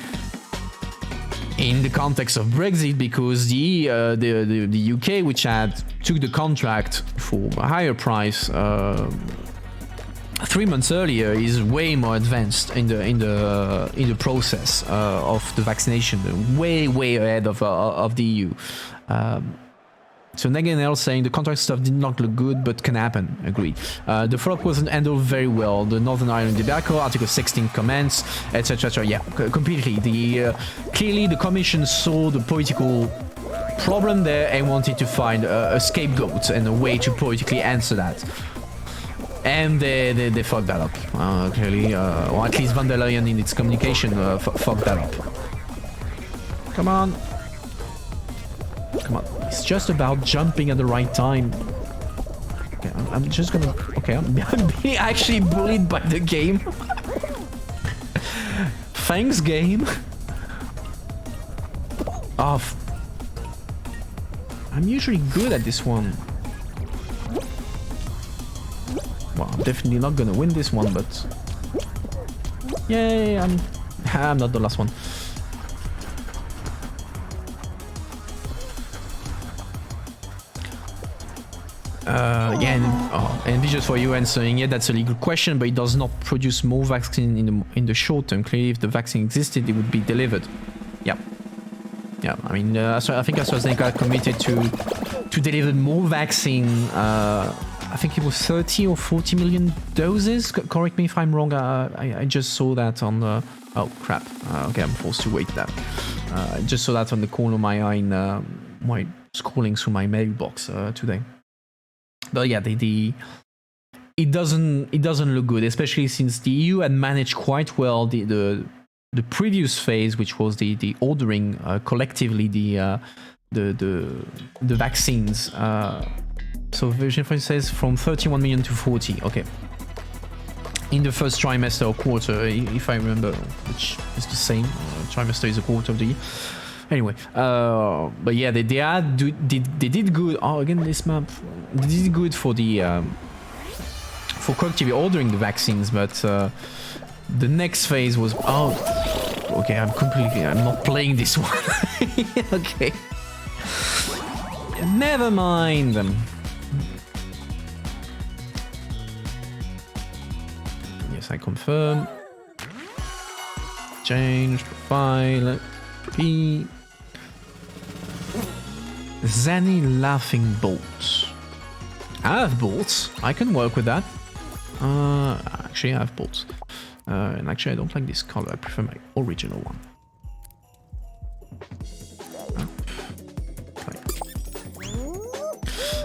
A: in the context of Brexit, because the UK, which took the contract for a higher price 3 months earlier, is way more advanced in the process of the vaccination, way ahead of the EU. So Negan L saying the contract stuff did not look good, but can happen. Agreed. The follow-up wasn't handled very well. The Northern Ireland debacle, Article 16 comments, etc. Yeah, completely. Clearly the Commission saw the political problem there and wanted to find a scapegoat and a way to politically answer that. And they fucked that up, clearly. Or at least Van der Leyen in its communication fucked that up. Come on. Come on. It's just about jumping at the right time. Okay, I'm just gonna... Okay, I'm being actually bullied by the game. Thanks, game. Oh, I'm usually good at this one. Well, I'm definitely not gonna win this one, but... Yay, I'm not the last one. And just for you answering, yeah, that's a legal question, but it does not produce more vaccine in the short term. Clearly, if the vaccine existed, it would be delivered. Yeah. Yeah, I mean, I think AstraZeneca committed to deliver more vaccine. I think it was 30 or 40 million doses. Correct me if I'm wrong. I just saw that on the... Oh, crap. Okay, I'm forced to wait that. I just saw that on the corner of my eye in my scrolling through my mailbox today. But yeah, it doesn't look good, especially since the EU had managed quite well the previous phase, which was the ordering collectively the vaccines. So Virgin French says from 31 million to 40. Okay. In the first trimester or quarter, if I remember, which is the same. Trimester is a quarter of the year. Anyway, but yeah, they did good. Oh, again, this map. They did good for the for collectively ordering the vaccines, but the next phase was... Oh, okay, I'm not playing this one. Okay. Never mind. Yes, I confirm. Change profile. P. Zanny laughing bolts. I have bolts. I can work with that. Actually, I have bolts. And actually, I don't like this color. I prefer my original one.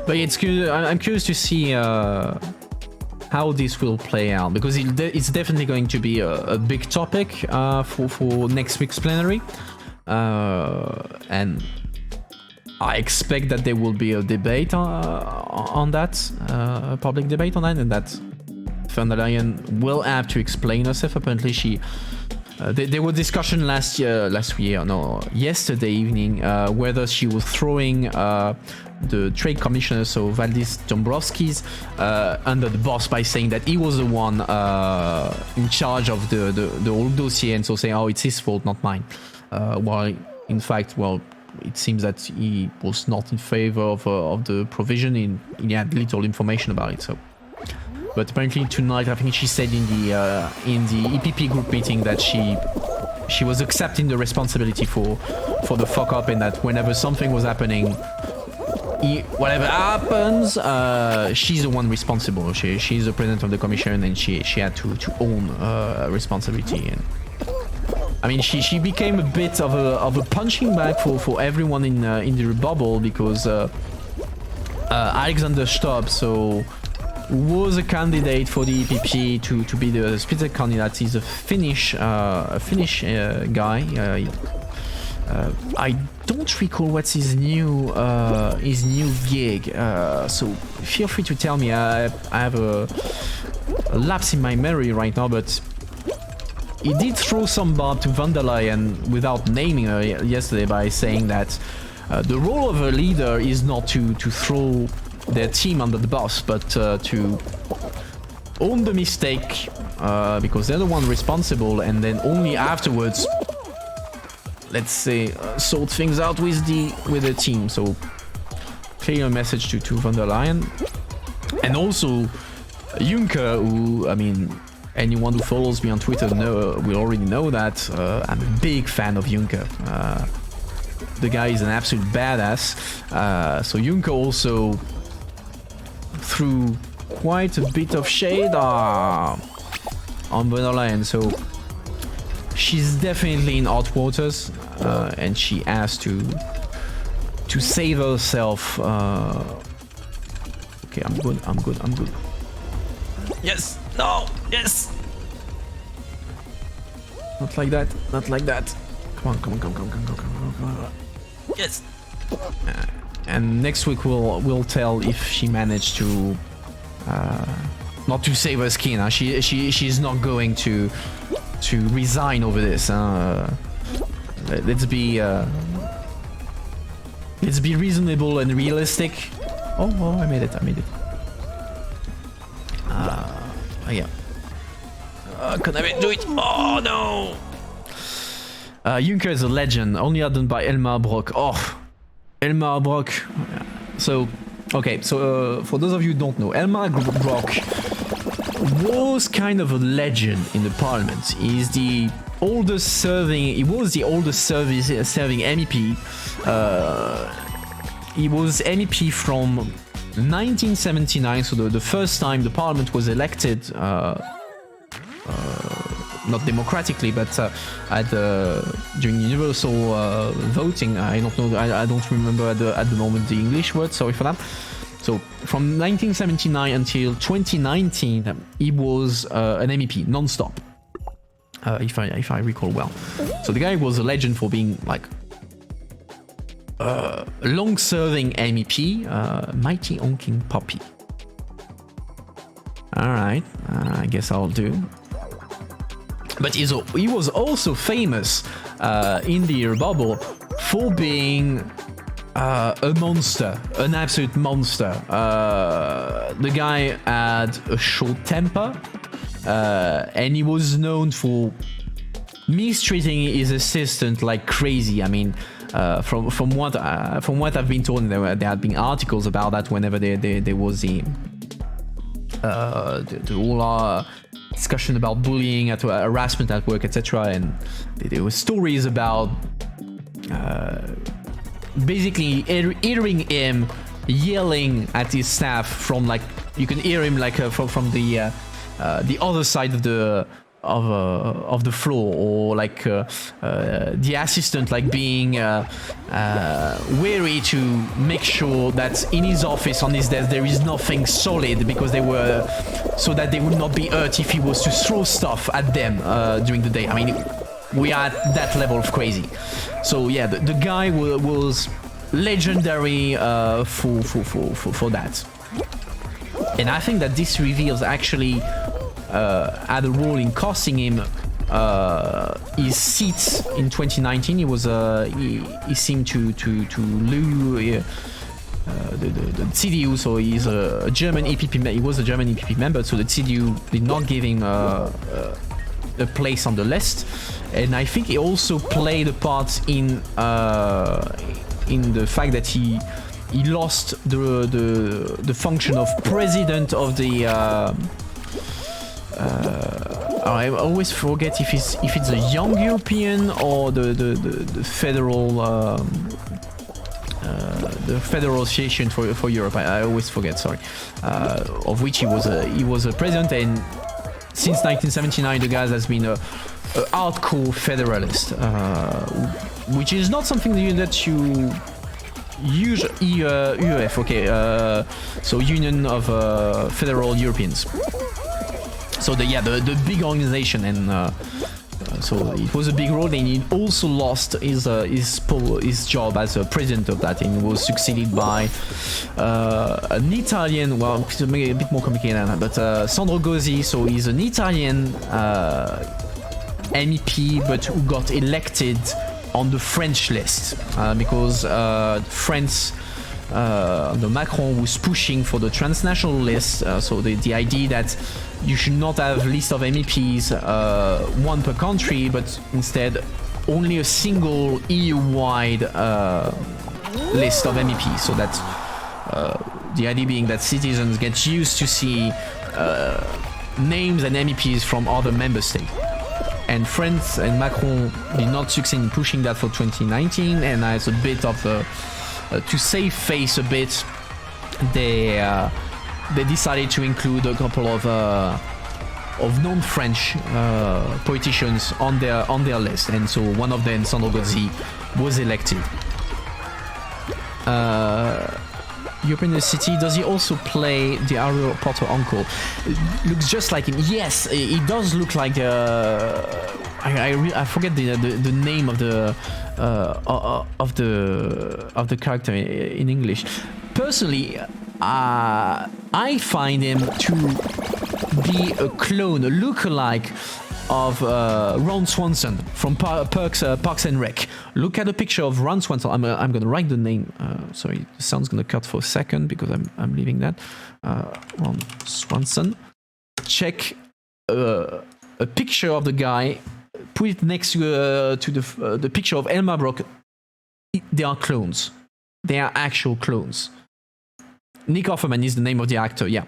A: But it's curious. I'm curious to see how this will play out, because it's definitely going to be a big topic for next week's plenary. And I expect that there will be a debate on that, a public debate on that, and that von der Leyen will have to explain herself. Apparently, there were discussion yesterday evening, whether she was throwing the trade commissioner, so Valdis Dombrovskis, under the bus by saying that he was the one in charge of the whole dossier, and so saying, oh, it's his fault, not mine. While in fact, it seems that he was not in favor of the provision. He had little information about it. So, but apparently tonight, I think she said in the EPP group meeting that she was accepting the responsibility for the fuck up, and that whenever something was happening, whatever happens, she's the one responsible. She's the president of the commission, and she had to own responsibility. And I mean, she became a bit of a punching bag for everyone in the bubble, because Alexander Stubb, so was a candidate for the EPP to be the Spitzenkandidat. He's a Finnish guy. I don't recall what's his new gig. So feel free to tell me. I have a lapse in my memory right now, but he did throw some barb to von der Leyen without naming her yesterday by saying that the role of a leader is not to throw their team under the bus, but to own the mistake, because they're the one responsible, and then only afterwards, let's say, sort things out with the team. So clear message to von der Leyen, and also Juncker, who, I mean, anyone who follows me on Twitter will already know that I'm a big fan of Juncker. The guy is an absolute badass. So Juncker also threw quite a bit of shade on von der Leyen. So she's definitely in hot waters, and she has to save herself. Okay, I'm good. Yes! No! Yes! Not like that. Come on. Yes! And next week we'll tell if she managed to not to save her skin. She's not going to resign over this. Let's be reasonable and realistic. Oh, I made it. Yeah. Can I do it? Oh no! Juncker is a legend, only outdone by Elmar Brok. Oh, Elmar Brok. So, okay, so for those of you who don't know, Elmar Brok was kind of a legend in the parliament. He was the oldest serving MEP. He was MEP from 1979, so the first time the parliament was elected, not democratically, but during universal voting. I don't know. I don't remember at the moment the English word. Sorry for that. So from 1979 until 2019, he was an MEP non-stop, if I recall well. So the guy was a legend for being like a long-serving MEP, mighty honking puppy. All right, I guess I'll do. But he was also famous in the bubble for being a monster, an absolute monster. The guy had a short temper, and he was known for mistreating his assistant like crazy. I mean, from what I've been told, there had been articles about that whenever there was the whole discussion about bullying, harassment at work, etc. And there were stories about basically hearing him yelling at his staff from, like, you can hear him like from the other side of the floor, or like the assistant like being wary to make sure that in his office, on his desk, there is nothing solid, because so that they would not be hurt if he was to throw stuff at them during the day. I mean, we are at that level of crazy. So yeah, the guy was legendary for that. And I think that this reveals actually had a role in costing him his seat in 2019. He was he seemed to lose the CDU, so he's a German EPP. He was a German EPP member, so the CDU did not give him a place on the list. And I think he also played a part in the fact that he lost the function of president of the. I always forget if it's a Young European or the federal. The Federal Association for Europe. I always forget. Sorry, of which he was a president, and since 1979, the guy has been a hardcore federalist, which is not something that you use UEF. Okay, so Union of Federal Europeans. So the big organization, and so it was a big role, and he also lost his job as a president of that, and was succeeded by an Italian. Well, it's a bit more complicated than that, but Sandro Gozzi. So he's an Italian MEP, but who got elected on the French list because France. Macron was pushing for the transnational list, so the idea that you should not have list of MEPs, one per country, but instead only a single EU-wide list of MEPs, so that the idea being that citizens get used to see names and MEPs from other member states. And France and Macron did not succeed in pushing that for 2019, and as a bit of to save face a bit, they decided to include a couple of non-French politicians on their list, and so one of them, Sandro Gozzi, was elected. European City, does he also play the Harry Potter uncle? Looks just like him. Yes, he does look like I forget the name of the character in English. Personally, I find him to be a clone, a lookalike of Ron Swanson from Parks and Rec. Look at a picture of Ron Swanson. I'm gonna write the name. Sorry, the sound's gonna cut for a second because I'm leaving that. Ron Swanson. Check a picture of the guy. Put it next to the picture of Elmar Brock. They are clones. They are actual clones. Nick Offerman is the name of the actor. Yeah.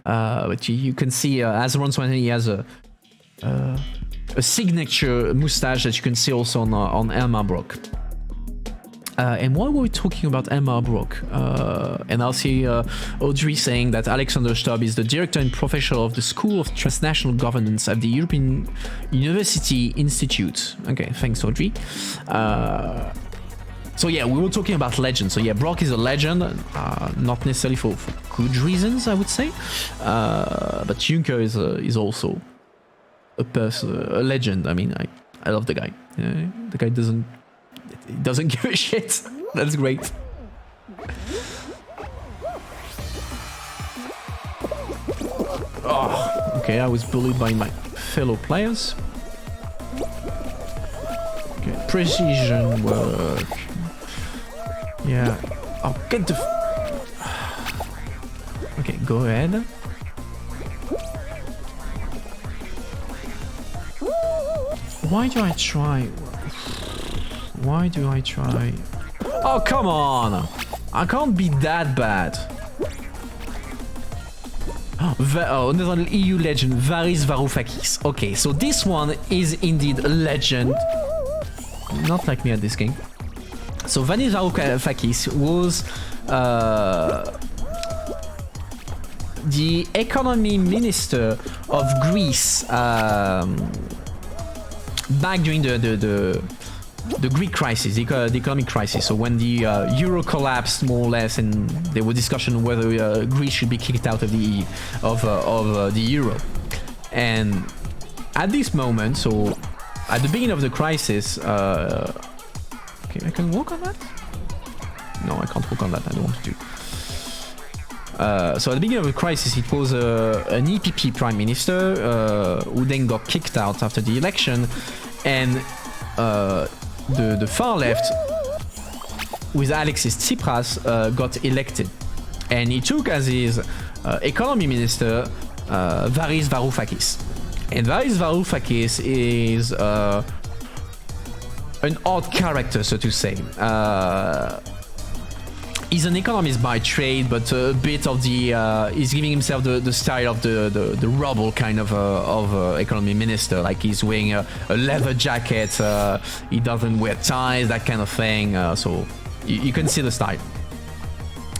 A: But you can see as Ron Swanson, he has a signature mustache that you can see also on Elmar Brock. And while we're talking about Elmar Brock, and I'll see Audrey saying that Alexander Stubb is the director and professor of the School of Transnational Governance at the European University Institute. Okay, thanks, Audrey. So yeah, we were talking about legends. So yeah, Brock is a legend, not necessarily for good reasons, I would say. But Juncker is also a legend. I mean, I love the guy. The guy doesn't give a shit. That's great. Oh, okay, I was bullied by my fellow players. Okay, precision work. Yeah, I'll get the... Okay, go ahead. Why do I try? Why do I try? Oh, come on! I can't be that bad. Oh, another EU legend, Varis Varoufakis. Okay, so this one is indeed a legend. Not like me at this game. So Varis Varoufakis was the economy minister of Greece back during the Greek crisis, the economic crisis. So when the euro collapsed more or less, and there was discussion whether Greece should be kicked out of the EU, of the euro. And at this moment, so at the beginning of the crisis, Okay, I can work on that? No, I can't work on that. I don't want to do. So at the beginning of the crisis, it was an EPP prime minister who then got kicked out after the election, and the far left with Alexis Tsipras got elected, and he took as his economy minister Varis Varoufakis. And Varis Varoufakis is an odd character, so to say. He's an economist by trade, but a bit of the he's giving himself the style of the rubble kind of economy minister. Like he's wearing a leather jacket, he doesn't wear ties, that kind of thing. So you can see the style.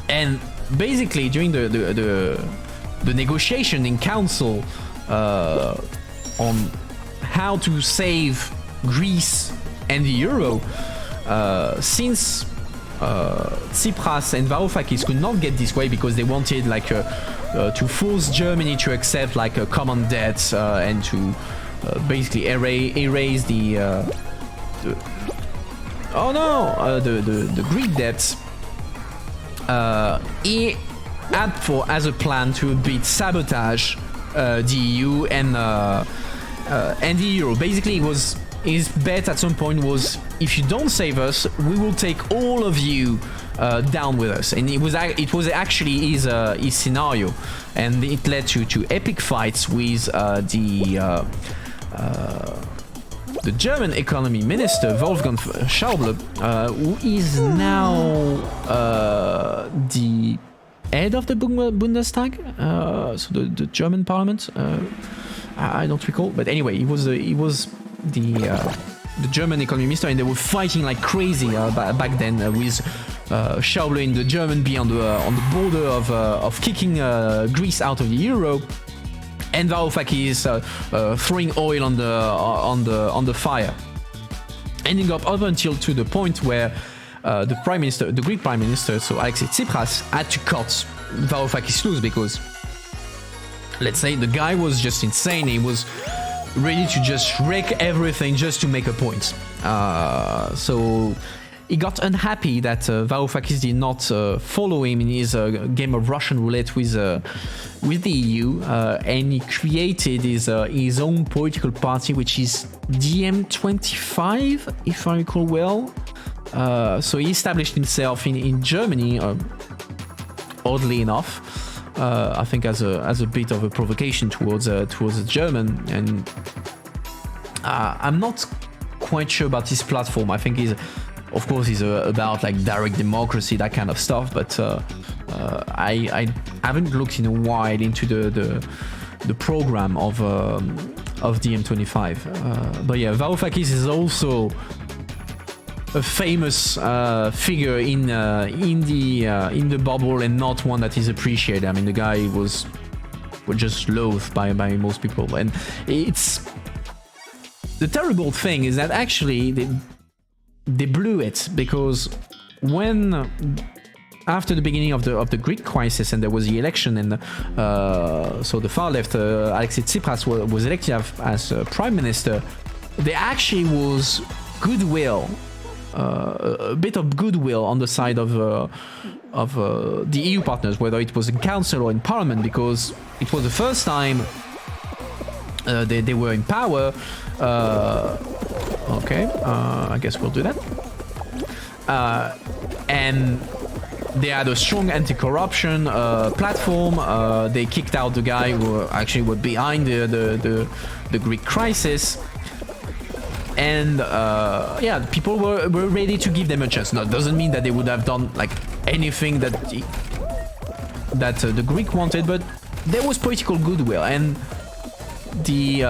A: And basically during the negotiation in council on how to save Greece and the euro, since Tsipras and Varoufakis could not get this way because they wanted like to force Germany to accept like a common debt and to basically erase the Greek debts. He had as a plan to a bit sabotage the EU and the euro. Basically, his bet at some point was, if you don't save us, we will take all of you down with us. And it was actually his scenario, and it led to epic fights with the German economy minister Wolfgang Schäuble, who is now the head of the Bundestag, so the German parliament. I don't recall, but anyway, he was the German economy minister, and they were fighting like crazy back then with Schäuble in the German bee on the border of kicking Greece out of the euro, and Varoufakis throwing oil on the fire, ending up up until to the point where the Greek prime minister, so Alexis Tsipras, had to cut Varoufakis loose because, let's say, the guy was just insane. He was ready to just wreck everything just to make a point. So he got unhappy that Varoufakis did not follow him in his game of Russian roulette with the EU, and he created his own political party, which is DiEM25, if I recall well. So he established himself in Germany, oddly enough. I think as a bit of a provocation towards a German, and I'm not quite sure about his platform. I think he's about like direct democracy, that kind of stuff, but I haven't looked in a while into the program of DiEM25. But yeah, Varoufakis is also a famous figure in the bubble, and not one that is appreciated. I mean, the guy was just loathed by most people, and it's the terrible thing is that actually they blew it, because when after the beginning of the Greek crisis and there was the election, and so the far left Alexis Tsipras was elected as prime minister, there actually was goodwill. A bit of goodwill on the side of the EU partners, whether it was in council or in parliament, because it was the first time they were in power. I guess we'll do that. And they had a strong anti-corruption platform. They kicked out the guy who actually was behind the Greek crisis. And people were ready to give them a chance. Now, it doesn't mean that they would have done like anything that the Greek wanted, but there was political goodwill, and the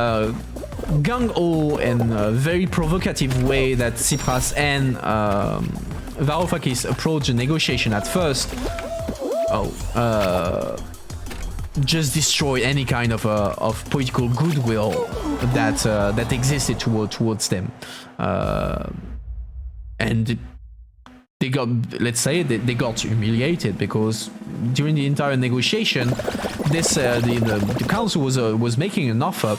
A: gung-ho and very provocative way that Tsipras and Varoufakis approached the negotiation at first just destroyed any kind of political goodwill that existed towards them, and they got, let's say, they got humiliated, because during the entire negotiation, this the council was making an offer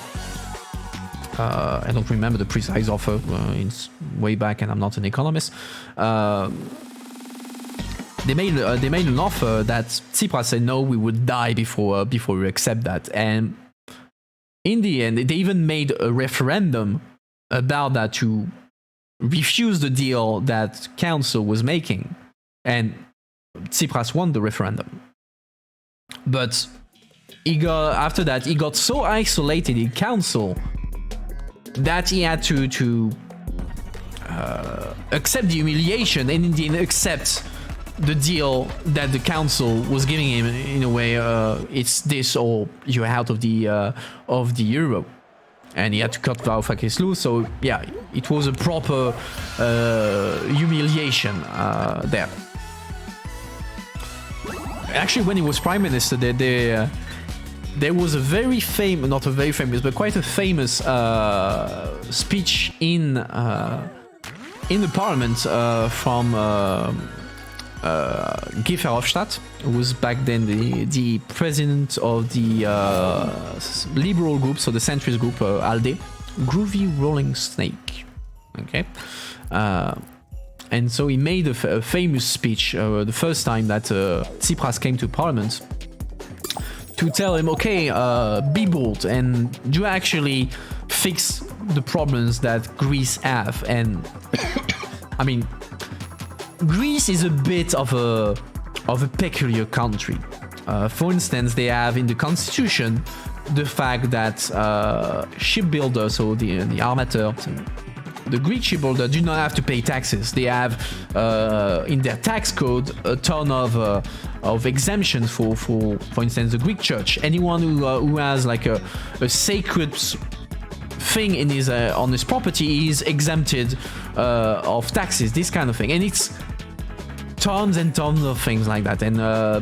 A: I don't remember the precise offer. It's way back, and I'm not an economist. They made an offer that Tsipras said no, we would die before we accept that. And in the end, they even made a referendum about that to refuse the deal that council was making, and Tsipras won the referendum. But after that he got so isolated in council that he had to accept the humiliation and indeed accept the deal that the council was giving him. In a way, it's this or you're out of the euro, and he had to cut Varoufakis loose. So yeah, it was a proper humiliation there. Actually, when he was prime minister, there was a very famous, not a very famous, but quite a famous speech in the parliament from Guy Verhofstadt, who was back then the president of the liberal group, so the centrist group, ALDE, Groovy Rolling Snake. Okay. And so he made a famous speech the first time that Tsipras came to parliament to tell him, okay, be bold and do actually fix the problems that Greece have. And I mean, Greece is a bit of a peculiar country. For instance, they have in the constitution the fact that shipbuilders, so the armateur, the Greek shipbuilders do not have to pay taxes. They have in their tax code a ton of exemptions for instance, the Greek church. Anyone who has like a sacred thing in his on his property is exempted of taxes. This kind of thing, and it's tons and tons of things like that. And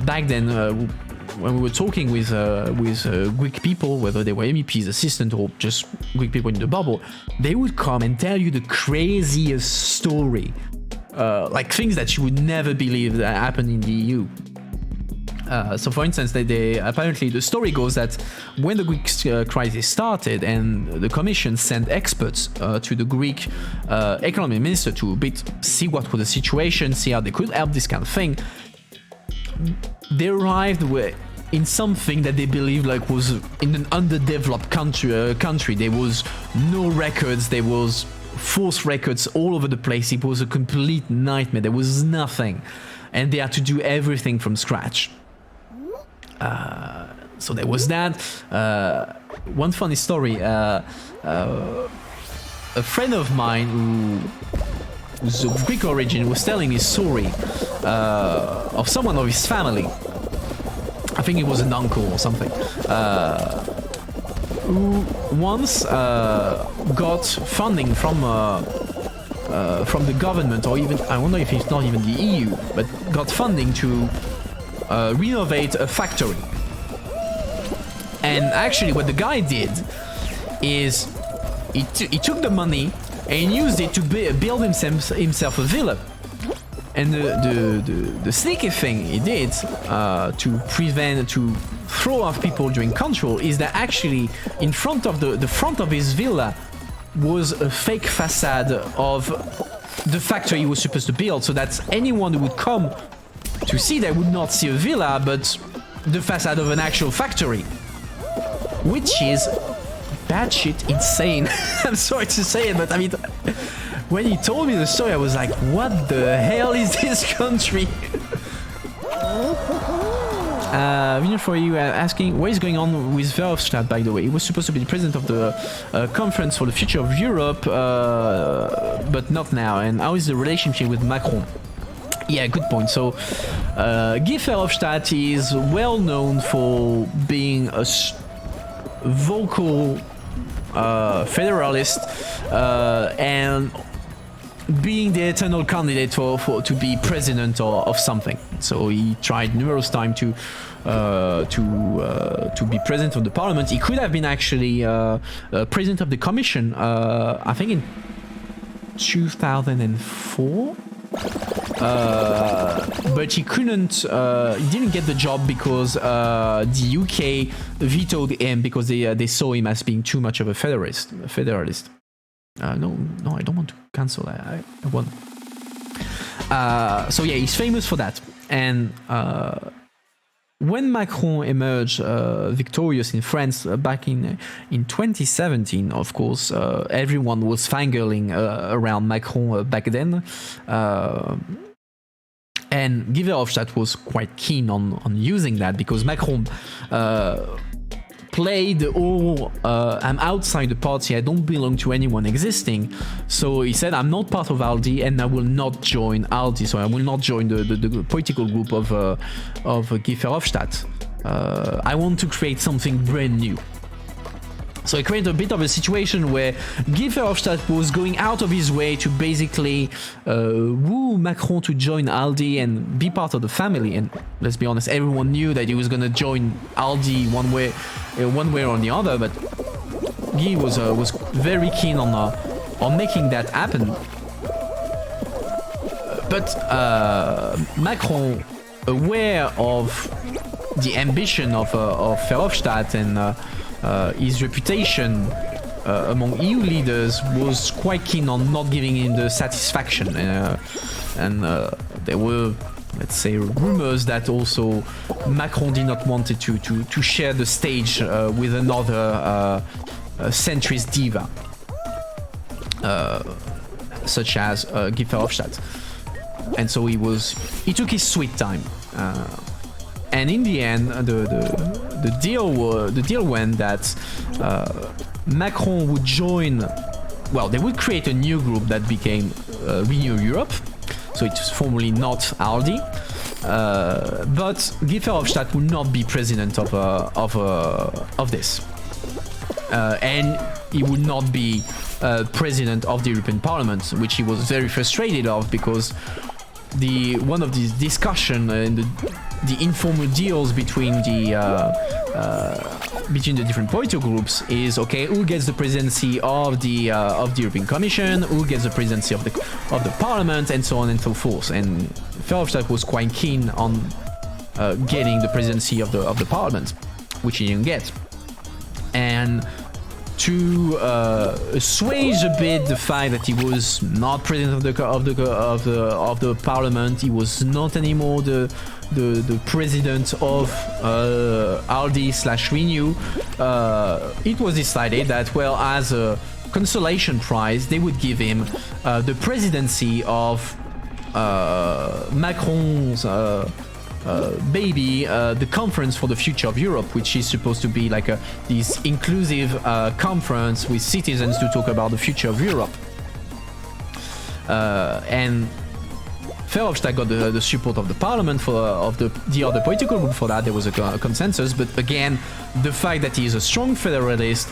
A: back then, when we were talking with Greek people, whether they were MEPs, assistant, or just Greek people in the bubble, they would come and tell you the craziest story, like things that you would never believe that happened in the EU. So, for instance, they apparently the story goes that when the Greek crisis started and the Commission sent experts to the Greek economy minister to see what was the situation, see how they could help, this kind of thing, they arrived in something that they believed like was in an underdeveloped country. There was no records, there was false records all over the place. It was a complete nightmare. There was nothing, and they had to do everything from scratch. So there was that. One funny story. A friend of mine who's of Greek origin was telling me a story of someone of his family. I think it was an uncle or something, who once got funding from the government, or even, I wonder if it's not even the EU, but got funding to renovate a factory. And actually what the guy did is he took the money and used it to build himself a villa. And the sneaky thing he did to throw off people during control is that actually in front of the front of his villa was a fake facade of the factory he was supposed to build, so that anyone who would come to see that would not see a villa but the facade of an actual factory, which is batshit insane. I'm sorry to say it, but I mean, when he told me the story, I was like, what the hell is this country? Winner for you asking, what is going on with Verhofstadt, by the way? He was supposed to be the president of the Conference for the Future of Europe, but not now. And how is the relationship with Macron? Yeah, good point. So, Guy Verhofstadt is well known for being a vocal federalist and being the eternal candidate to be president of something. So he tried numerous times to be president of the parliament. He could have been actually president of the commission, I think in 2004. but he couldn't. He didn't get the job because the UK vetoed him because they saw him as being too much of a federalist. No, I don't want to cancel. I want. So yeah, he's famous for that. And when Macron emerged victorious in France back in 2017, of course, everyone was fangirling around Macron back then. And Guy Verhofstadt was quite keen on using that because Macron played the whole I'm outside the party, I don't belong to anyone existing. So he said, I'm not part of ALDE and I will not join ALDE. So I will not join the political group of Guy Verhofstadt. I want to create something brand new. So it created a bit of a situation where Guy Verhofstadt was going out of his way to basically woo Macron to join ALDE and be part of the family. And let's be honest, everyone knew that he was going to join ALDE one way or the other. But Guy was very keen on making that happen. But Macron, aware of the ambition of Verhofstadt and his reputation among EU leaders, was quite keen on not giving him the satisfaction. And there were, let's say, rumors that also Macron did not want to share the stage with another centrist diva, such as Guy Verhofstadt. And so he took his sweet time. And in the end, the deal went that Macron would join. Well, they would create a new group that became Renew Europe. So it's formally not ALDE, but Guy Verhofstadt would not be president of this, and he would not be president of the European Parliament, which he was very frustrated of because one of the discussion in the informal deals between the different political groups is, okay, who gets the presidency of the European Commission, who gets the presidency of the Parliament, and so on and so forth. And Verhofstadt was quite keen on getting the presidency of the Parliament, which he didn't get. And to assuage a bit the fact that he was not president of the Parliament, he was not anymore the president of ALDE/Renew, it was decided that, well, as a consolation prize, they would give him the presidency of Macron's baby, the Conference for the Future of Europe, which is supposed to be like this inclusive conference with citizens to talk about the future of Europe. And Verhofstadt got the support of the Parliament of the other political group for that. There was a consensus, but again, the fact that he is a strong federalist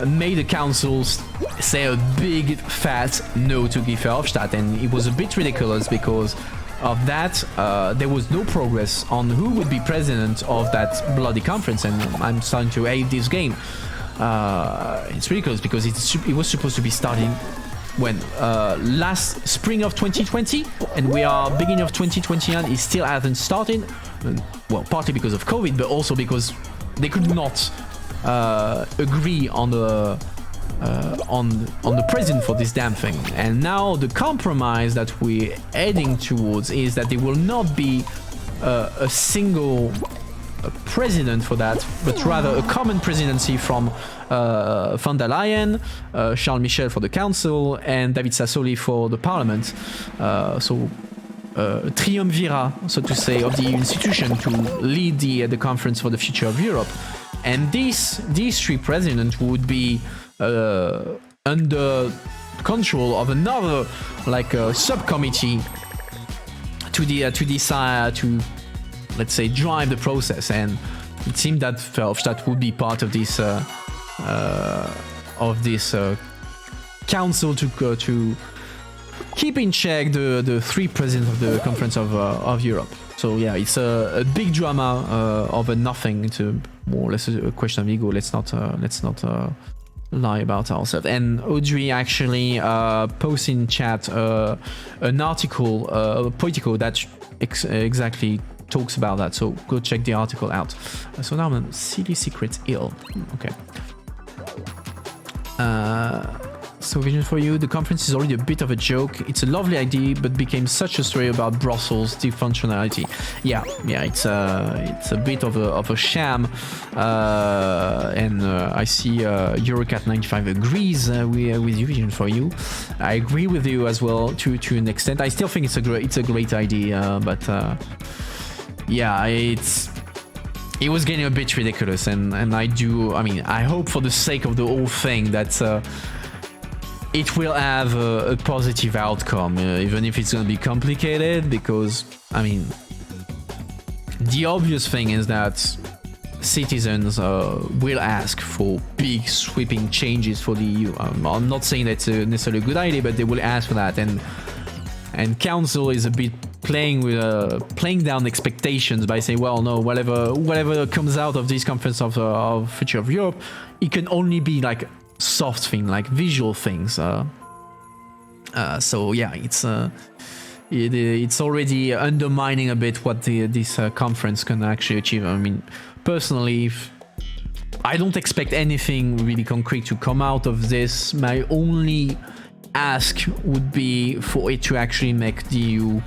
A: made the councils say a big fat no to Guy Verhofstadt, and it was a bit ridiculous because of that. There was no progress on who would be president of that bloody conference, and I'm starting to hate this game. It's ridiculous because it was supposed to be starting when last spring of 2020, and we are beginning of 2021. It still hasn't started. Well, partly because of COVID, but also because they could not agree on the president for this damn thing. And now the compromise that we're heading towards is that there will not be a single president for that, but rather a common presidency from von der Leyen, Charles Michel for the council, and David Sassoli for the parliament. So triumvirate, so to say, of the institution to lead the conference for the future of Europe. And these three presidents would be under control of another, like a subcommittee to decide to, let's say, drive the process. And it seemed that Verhofstadt would be part of this council to keep in check the three presidents of the Conference of Europe. So yeah, it's a big drama of a nothing to more or less a question of ego. Let's not lie about ourselves. And Audrey actually posted in chat an article, Politico, that exactly talks about that. So go check the article out. So now I'm on Silly Secrets Ill. Okay. So Vision for You, the conference is already a bit of a joke. It's a lovely idea, but became such a story about Brussels' defunctionality. Yeah, it's a bit of a sham. And I see Eurocat95 agrees with you, Vision for You. I agree with you as well to an extent. I still think it's a great idea, but yeah, it was getting a bit ridiculous, and I hope for the sake of the whole thing that it will have a positive outcome, even if it's going to be complicated, because, I mean, the obvious thing is that citizens will ask for big sweeping changes for the EU. I'm not saying that's necessarily a good idea, but they will ask for that, and Council is a bit playing down expectations by saying, well, no, whatever comes out of this conference of Future of Europe, it can only be like soft thing, like visual things. So yeah, it's already undermining a bit what this conference can actually achieve. I mean, personally, I don't expect anything really concrete to come out of this. My only ask would be for it to actually make the EU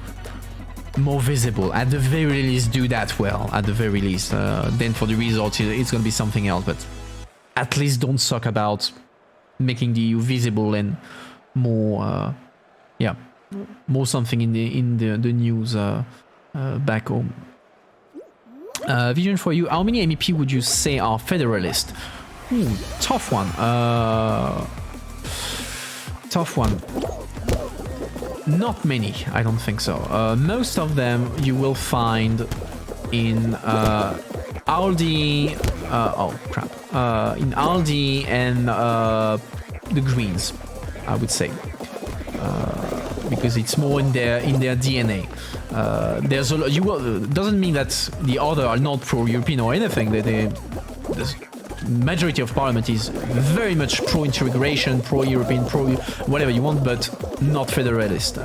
A: more visible. At the very least, do that well. At the very least, then for the results, it's going to be something else. But at least don't suck about making the EU visible and more, more something in the news back home. Vision for You. How many MEP would you say are federalist? Tough one. Tough one. Not many, I don't think so. Most of them you will find in Aldi. Oh crap! In Aldi and the Greens, I would say, because it's more in their DNA. There's a doesn't mean that the other are not pro-European or anything. The majority of parliament is very much pro-integration, pro-European, pro-whatever you want, but not federalist,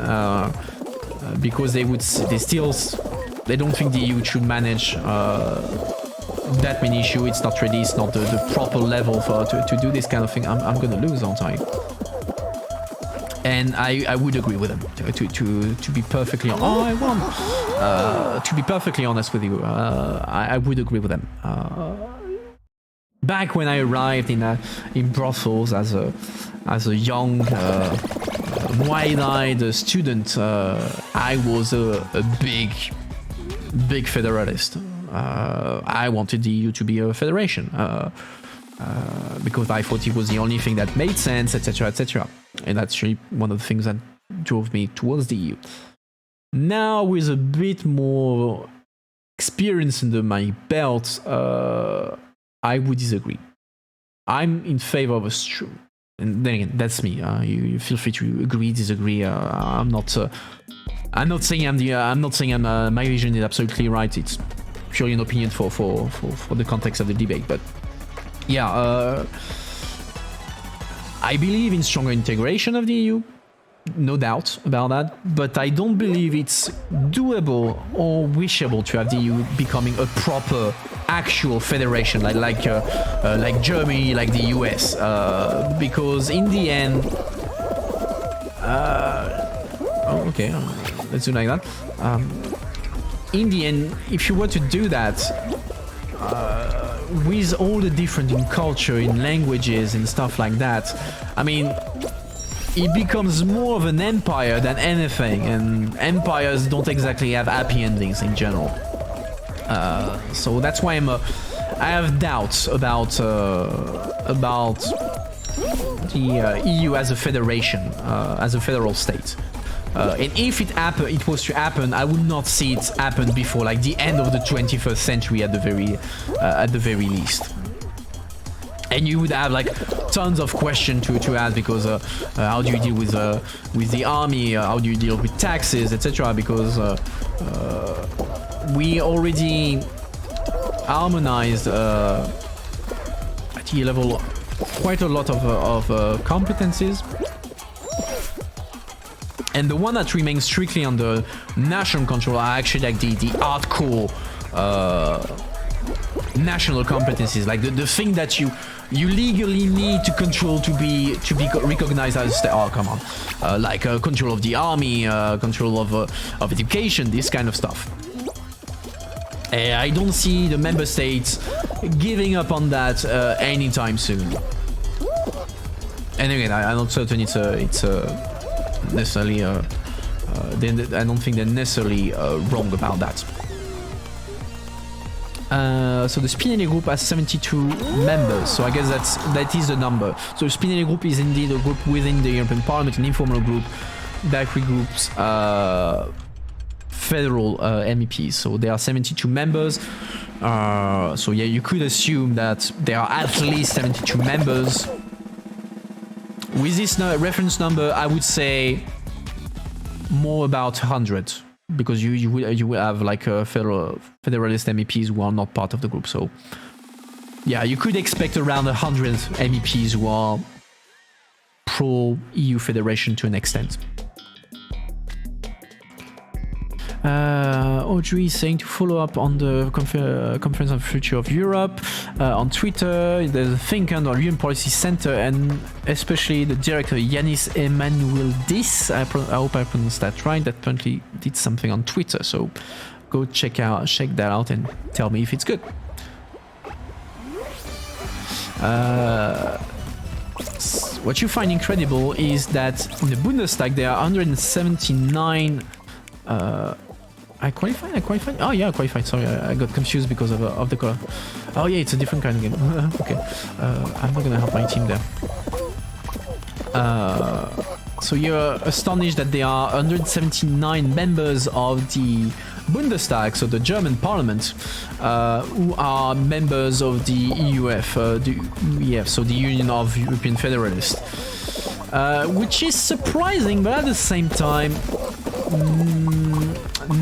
A: because they don't think the EU should manage that many issues. It's not ready. It's not the proper level to do this kind of thing. I'm gonna lose, aren't I? And I would agree with them to be perfectly honest. Oh, I won. To be perfectly honest with you, I would agree with them. Back when I arrived in Brussels as a young, wide-eyed student, I was a big federalist. I wanted the EU to be a federation because I thought it was the only thing that made sense, etc., etc. And that's really one of the things that drove me towards the EU. Now, with a bit more experience under my belt, I would disagree. I'm in favor of and then again, that's me. You feel free to agree, disagree. I'm not saying my vision is absolutely right. It's purely an opinion for the context of the debate. But yeah, I believe in stronger integration of the EU. No doubt about that, but I don't believe it's doable or wishable to have the EU becoming a proper, actual federation like Germany, like the US, because in the end, okay, let's do like that. In the end, if you were to do that, with all the different in culture, in languages, and stuff like that, I mean, it becomes more of an empire than anything, and empires don't exactly have happy endings in general. So that's why I have doubts about the EU as a federation, as a federal state. And if it was to happen, I would not see it happen before like the end of the 21st century at the very least. And you would have like tons of questions to ask, because how do you deal with the army? How do you deal with taxes, etc.? Because we already harmonized at the level quite a lot of competencies. And the one that remains strictly under national control are actually like the hardcore national competencies, like the thing that you legally need to control to be recognized as state. Oh, come on, like control of the army, control of education, this kind of stuff. I don't see the member states giving up on that anytime soon. And again, I'm not certain it's necessarily. I don't think they're necessarily wrong about that. So the Spinelli group has 72 members, so I guess that is the number. So the Spinelli group is indeed a group within the European Parliament, an informal group that regroups federal MEPs. So there are 72 members. So yeah, you could assume that there are at least 72 members. With this reference number, I would say more about 100. Because you will have like federalist MEPs who are not part of the group. So yeah, you could expect around 100 MEPs who are pro-EU federation to an extent. Audrey is saying to follow up on the Conference on the Future of Europe on Twitter. There's a think on the European Policy Center and especially the director Yanis Emanuelidis. I hope I pronounced that right. That apparently did something on Twitter. So go check that out and tell me if it's good. What you find incredible is that in the Bundestag there are 179. I qualified? Oh yeah, I qualified. Sorry, I got confused because of the color. Oh yeah, it's a different kind of game. Okay, I'm not gonna help my team there. So you're astonished that there are 179 members of the Bundestag, so the German parliament, who are members of the EUF, so the Union of European Federalists. Which is surprising, but at the same time,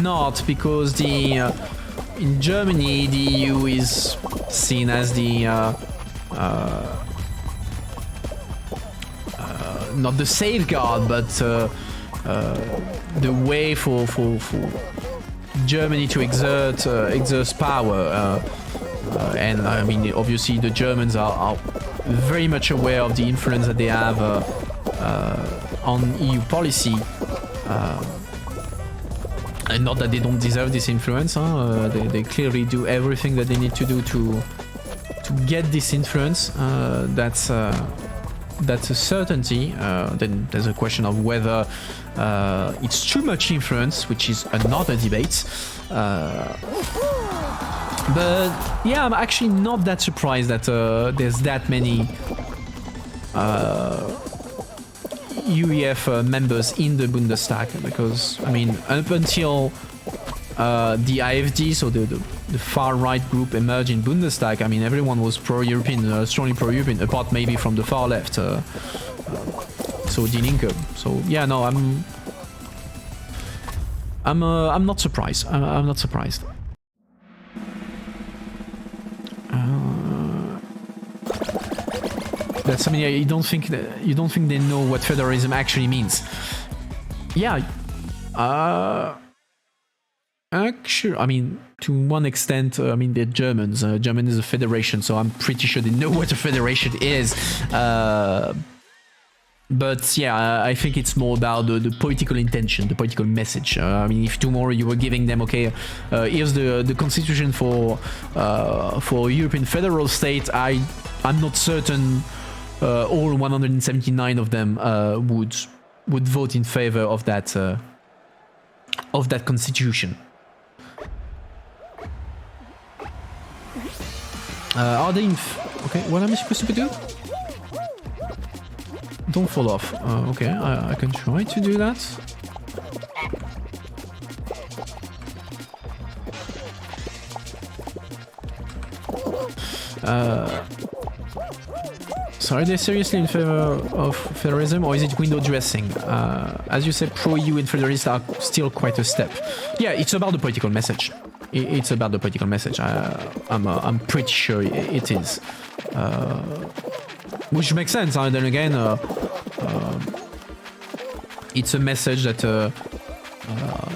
A: not, because in Germany the EU is seen as the not the safeguard, but the way for Germany to exert power. And I mean, obviously the Germans are very much aware of the influence that they have on EU policy. And not that they don't deserve this influence, they clearly do everything that they need to do to get this influence. That's a certainty. Then there's a question of whether it's too much influence, which is another debate. But yeah, I'm actually not that surprised that there's that many UEF members in the Bundestag, because I mean, up until the AfD, so the far-right group emerged in Bundestag, I mean, everyone was pro-European, strongly pro-European, apart maybe from the far left, so Die Linke. So yeah, no, I'm not surprised. I'm not surprised. That's something you don't think they know what federalism actually means. Yeah, actually, I mean, to one extent, I mean, they're Germans. German is a federation, so I'm pretty sure they know what a federation is. But yeah, I think it's more about the political intention, the political message. I mean, if tomorrow you were giving them, okay, here's the constitution for European federal state, I'm not certain all 179 of them would vote in favor of that constitution. Are they okay? What am I supposed to do? Don't fall off. Okay, I can try to do that. So are they seriously in favor of federalism, or is it window dressing? As you said, pro-EU and federalists are still quite a step. Yeah, it's about the political message. It's about the political message. I'm pretty sure it is. which makes sense. Then again, it's a message that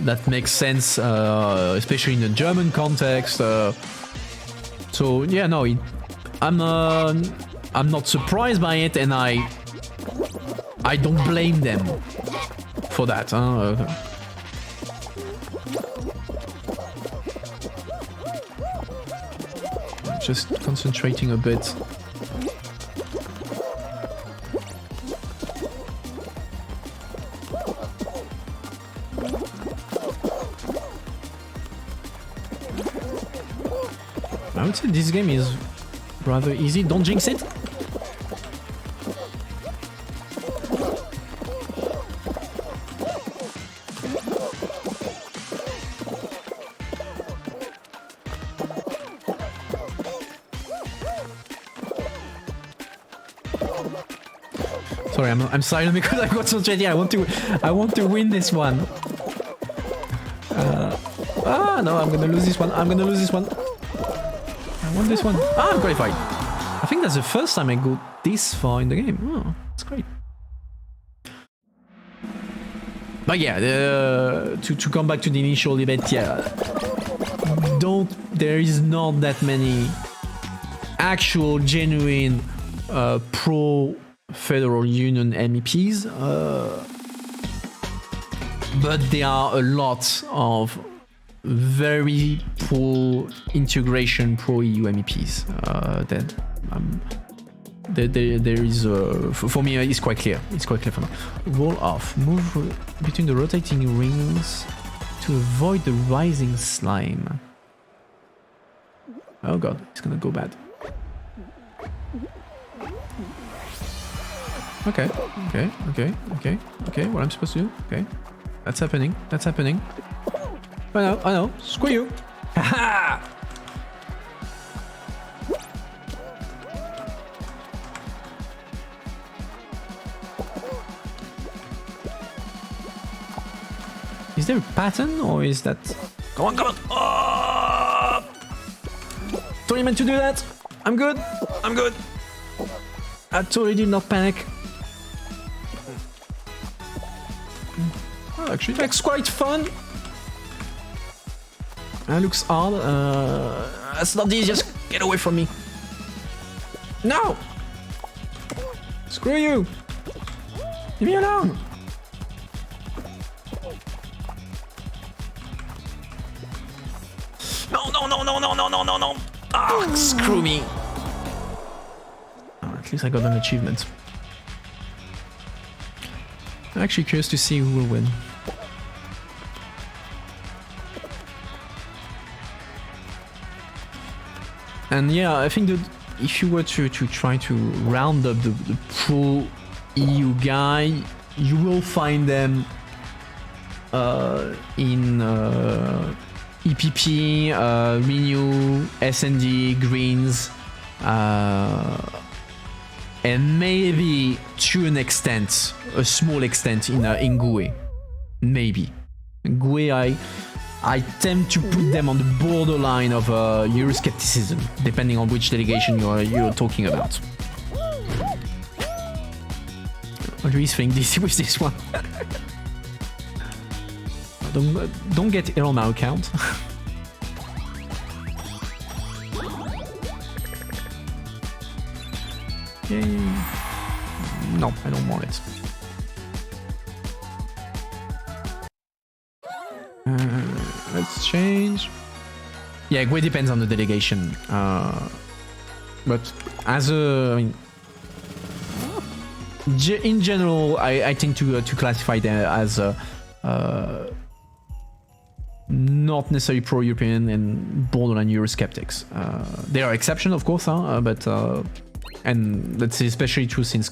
A: that makes sense, especially in the German context. So yeah, no, I'm not surprised by it, and I don't blame them for that. Just concentrating a bit. I would say this game is rather easy. Don't jinx it. Sorry, I'm silent because I'm concentrating. I want to win this one. No, I'm gonna lose this one. I want this one. I'm qualified. I think that's the first time I go this far in the game. Oh, that's great. But yeah, to come back to the initial debate, yeah, there is not that many actual genuine pro Federal Union MEPs, but there are a lot of very pro integration, pro EU MEPs. There is for me it's quite clear. It's quite clear for now. Roll off. Move between the rotating rings to avoid the rising slime. Oh god, it's gonna go bad. Okay. What I'm supposed to do? Okay, that's happening. I know. Screw you. Haha. Is there a pattern or is that? Come on! Oh! Totally meant to do that. I'm good. I totally did not panic. Oh, actually, that's quite fun. That looks hard. That's not easy. Just get away from me. No! Screw you! Leave me alone! No! Ah, screw me! Oh, at least I got an achievement. I'm actually curious to see who will win. And yeah, I think that if you were to try to round up the pro EU guy, you will find them in EPP, Renew, SND, Greens, and maybe to an extent, a small extent in GUE. Maybe. GUE, I tend to put them on the borderline of Euroscepticism, depending on which delegation you're talking about. What do you think this with this one? Don't get ill on my account. Yay. No, I don't want it. Let's change. Yeah, it depends on the delegation. But as a, I mean, in general, I tend to classify them as not necessarily pro-European and borderline Eurosceptics. There are exceptions, of course, but and that's especially true since,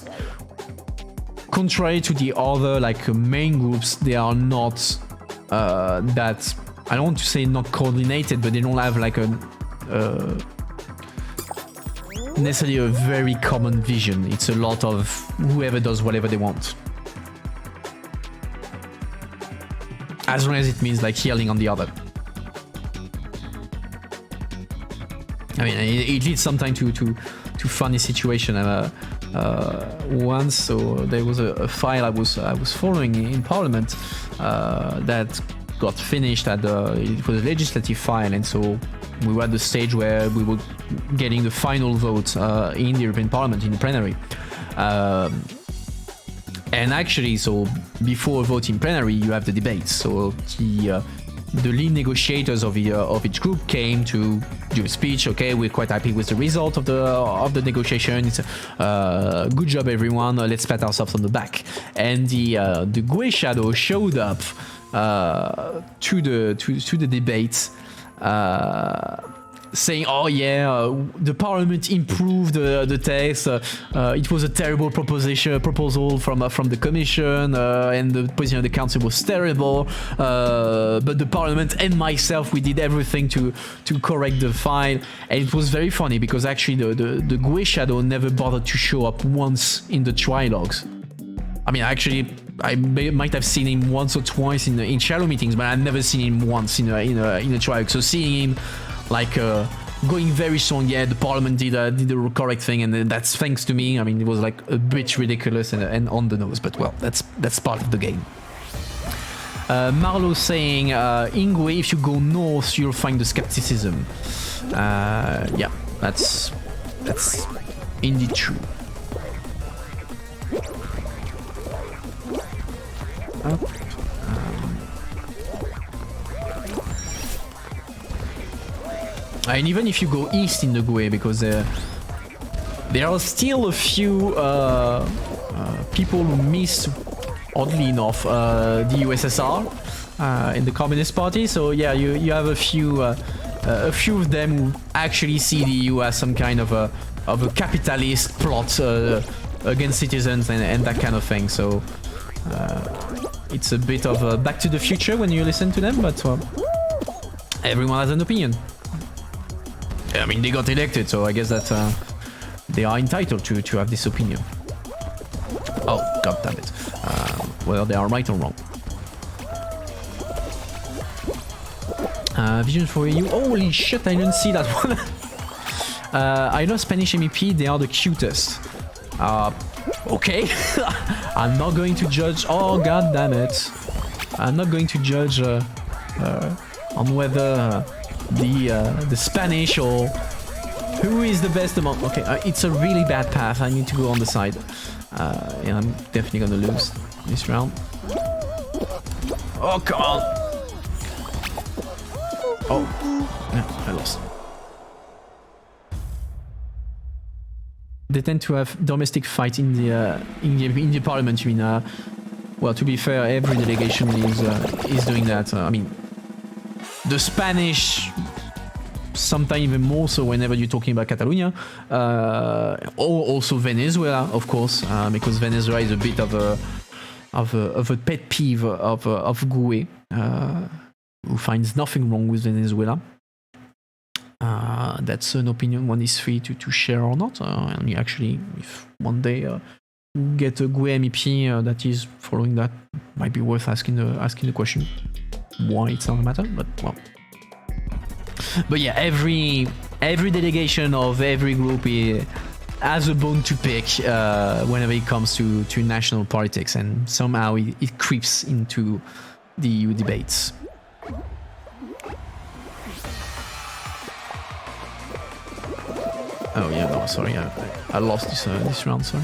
A: contrary to the other main groups, they are not that, I don't want to say not coordinated, but they don't have necessarily a very common vision. It's a lot of whoever does whatever they want. As long as it means healing on the other. I mean, it leads sometimes to funny situation. once. So there was a file I was following in Parliament that got finished at it was a legislative file, and so we were at the stage where we were getting the final vote in the European Parliament in the plenary. And actually, so before a vote in plenary, you have the debates. So the lead negotiators of each group came to do a speech. Okay, we're quite happy with the result of the negotiation. It's good job, everyone. Let's pat ourselves on the back. And the GUE shadow showed up to the debates, saying, "Oh yeah, the Parliament improved the text. It was a terrible proposal from the Commission, and the position of the Council was terrible. But the Parliament and myself, we did everything to correct the file." And it was very funny because actually the GUE shadow never bothered to show up once in the trilogues. I mean, actually, I might have seen him once or twice in shadow meetings, but I've never seen him once in a trilogue. So seeing him like going very strong, yeah, the Parliament did the correct thing, and that's thanks to me. I mean, it was like a bit ridiculous and on the nose, but well, that's part of the game. Marlo saying, Ingwe, if you go north, you'll find the skepticism. Yeah, that's indeed true. Up. And even if you go east in the GUE, because there are still a few people who miss, oddly enough, the USSR in the Communist Party. So yeah, you have a few of them who actually see the EU as some kind of a capitalist plot against citizens and that kind of thing. So it's a bit of a Back to the Future when you listen to them, but everyone has an opinion. I mean, they got elected, so I guess that they are entitled to have this opinion. Oh, god damn it. Well, they are right or wrong. Vision for EU. Holy shit, I didn't see that one. I know Spanish MEP, they are the cutest. Okay. I'm not going to judge. Oh, god damn it. I'm not going to judge on whether the Spanish or who is the best among. Okay, it's a really bad path. I need to go on the side. And I'm definitely gonna lose this round. Oh, come on. Oh, yeah, I lost. They tend to have domestic fight in the parliament. You mean? Well, to be fair, every delegation is doing that. I mean, the Spanish, sometimes even more so whenever you're talking about Catalonia, or also Venezuela, of course, because Venezuela is a bit of a pet peeve of GUE, who finds nothing wrong with Venezuela. That's an opinion one is free to share or not. I mean, actually, if one day you get a GUE MEP that is following that, might be worth asking the question why it's not a matter. But well, but yeah, every delegation of every group has a bone to pick whenever it comes to national politics, and somehow it creeps into the EU debates. Oh yeah, no, sorry, I lost this round, sorry.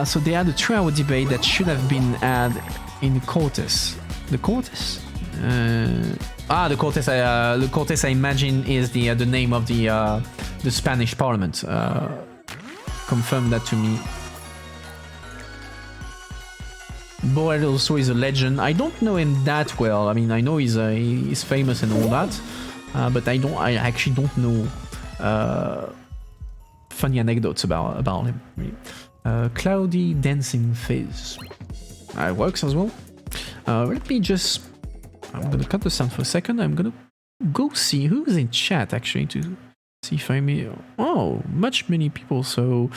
A: So they had a 2-hour debate that should have been had in the Cortes. The Cortes? The Cortes. The Cortes, I imagine, is the name of the Spanish Parliament. Confirm that to me. Borrell also is a legend. I don't know him that well. I mean, I know he's famous and all that, but I actually don't know funny anecdotes about him. Really. Cloudy dancing phase. It works as well. Let me just. I'm gonna cut the sound for a second. I'm gonna go see who's in chat actually to see if I may. Oh, many people. So,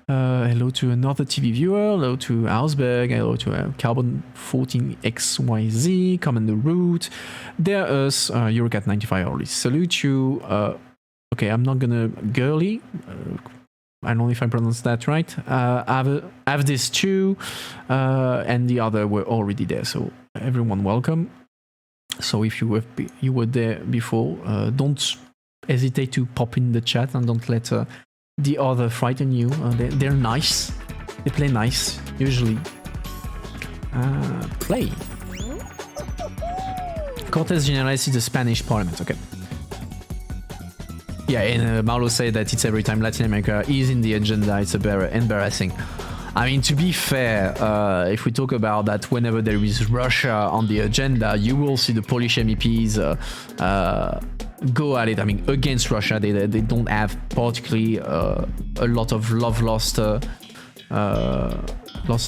A: hello to another TV viewer. Hello to Ausberg. Hello to Carbon 14XYZ. Commander Root. There is Eurocat 95. I already salute you. Okay, I'm not gonna girly. I don't know if I pronounced that right. Have this too, and the other were already there. So everyone, welcome. So if you were there before, don't hesitate to pop in the chat and don't let the other frighten you. They're nice. They play nice usually. Play. Cortes Generales is the Spanish parliament. Okay. Yeah, and Marlo said that it's every time Latin America is in the agenda, it's embarrassing. I mean, to be fair, if we talk about that, whenever there is Russia on the agenda, you will see the Polish MEPs go at it. I mean, against Russia, they don't have particularly a lot of lost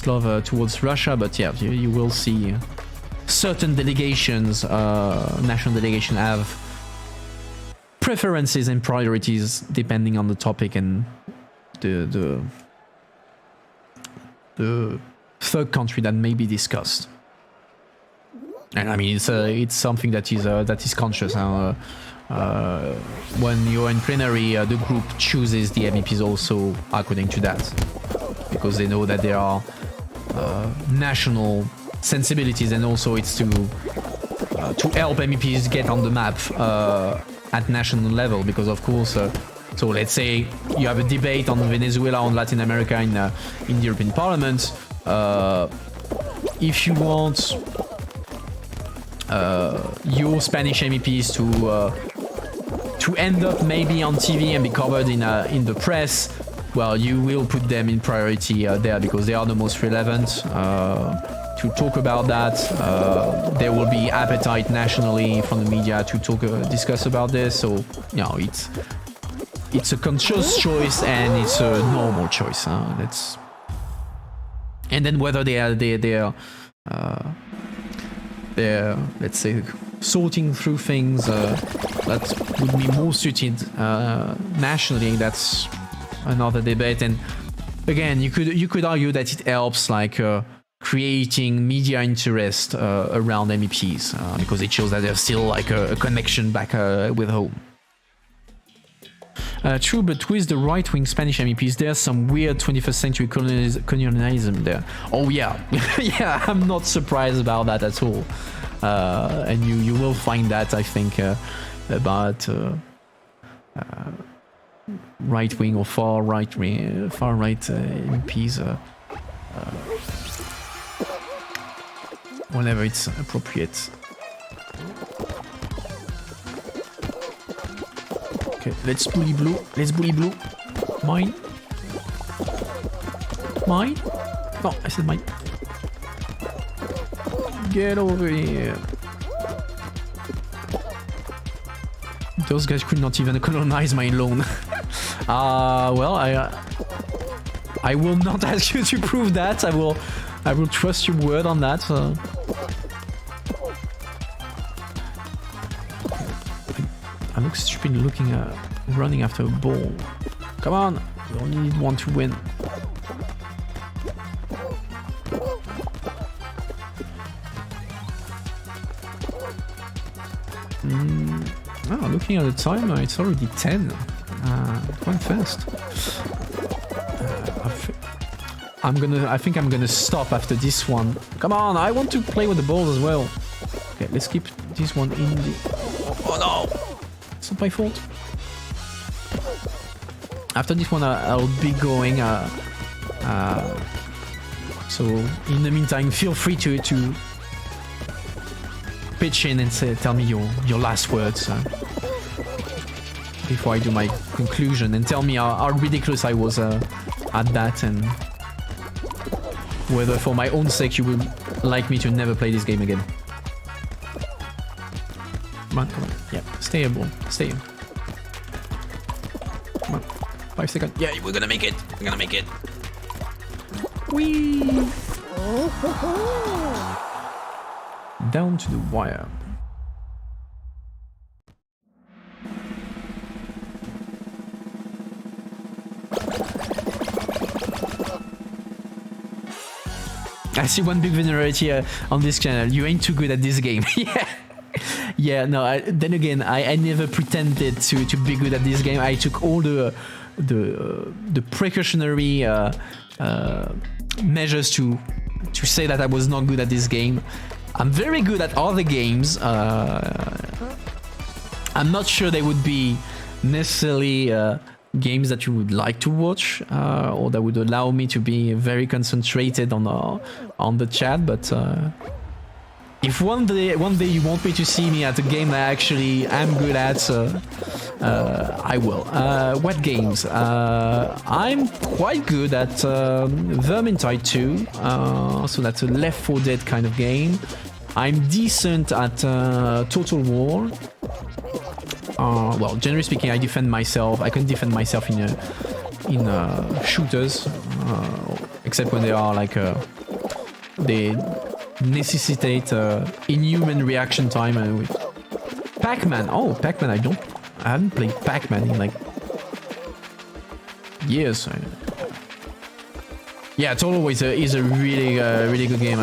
A: love towards Russia, but yeah, you will see certain delegations, national delegation have preferences and priorities depending on the topic and the third country that may be discussed. And I mean, it's something that is conscious. When you're in plenary, the group chooses the MEPs also according to that, because they know that there are national sensibilities, and also it's to help MEPs get on the map at national level, because of course. So let's say you have a debate on Venezuela, on Latin America in the European Parliament. If you want your Spanish MEPs to end up maybe on TV and be covered in the press, well, you will put them in priority there, because they are the most relevant to talk about that. There will be appetite nationally from the media to discuss about this. So you know, it's a conscious choice and it's a normal choice. And then whether they're let's say sorting through things that would be more suited nationally, that's another debate. And again, you could argue that it helps like creating media interest around MEPs because it shows that there's still like a connection back with home. True, but with the right-wing Spanish MEPs, there's some weird 21st century colonialism there. Oh yeah, yeah, I'm not surprised about that at all. And you will find that, I think, about right-wing or far-right MPs, whenever it's appropriate. Okay, let's bully blue. Let's bully blue. Mine. Mine? No, I said mine. Get over here. Those guys could not even colonize my lawn. Well, I will not ask you to prove that. I will trust your word on that. I look stupid running after a ball. Come on, we only need one to win. Oh, looking at the timer, it's already 10. It went fast. I think I'm gonna stop after this one. Come on, I want to play with the balls as well. Okay, let's keep this one in the... Oh no! It's not my fault. After this one, I'll be going. So in the meantime, feel free to pitch in and tell me your last words before I do my conclusion, and tell me how ridiculous I was at that, and whether for my own sake you would like me to never play this game again. Come on, come on. Yeah, stay here, ball. Stay here. Come on. 5 seconds. Yeah, we're gonna make it. We're gonna make it. Whee! Down to the wire. I see one big vulnerability on this channel. You ain't too good at this game. Yeah. Yeah, no. Then again, I never pretended to be good at this game. I took all the precautionary measures to say that I was not good at this game. I'm very good at other games. I'm not sure they would be necessarily games that you would like to watch or that would allow me to be very concentrated on the chat, but if one day you want me to see me at a game that I actually am good at, I will. What games? I'm quite good at Vermintide 2, so that's a Left 4 Dead kind of game. I'm decent at Total War. Well, generally speaking, I defend myself. I can defend myself in shooters, except when they are like they necessitate inhuman reaction time. With Pac-Man. Oh, Pac-Man. I haven't played Pac-Man in like years. Yeah, Total War is a really good game.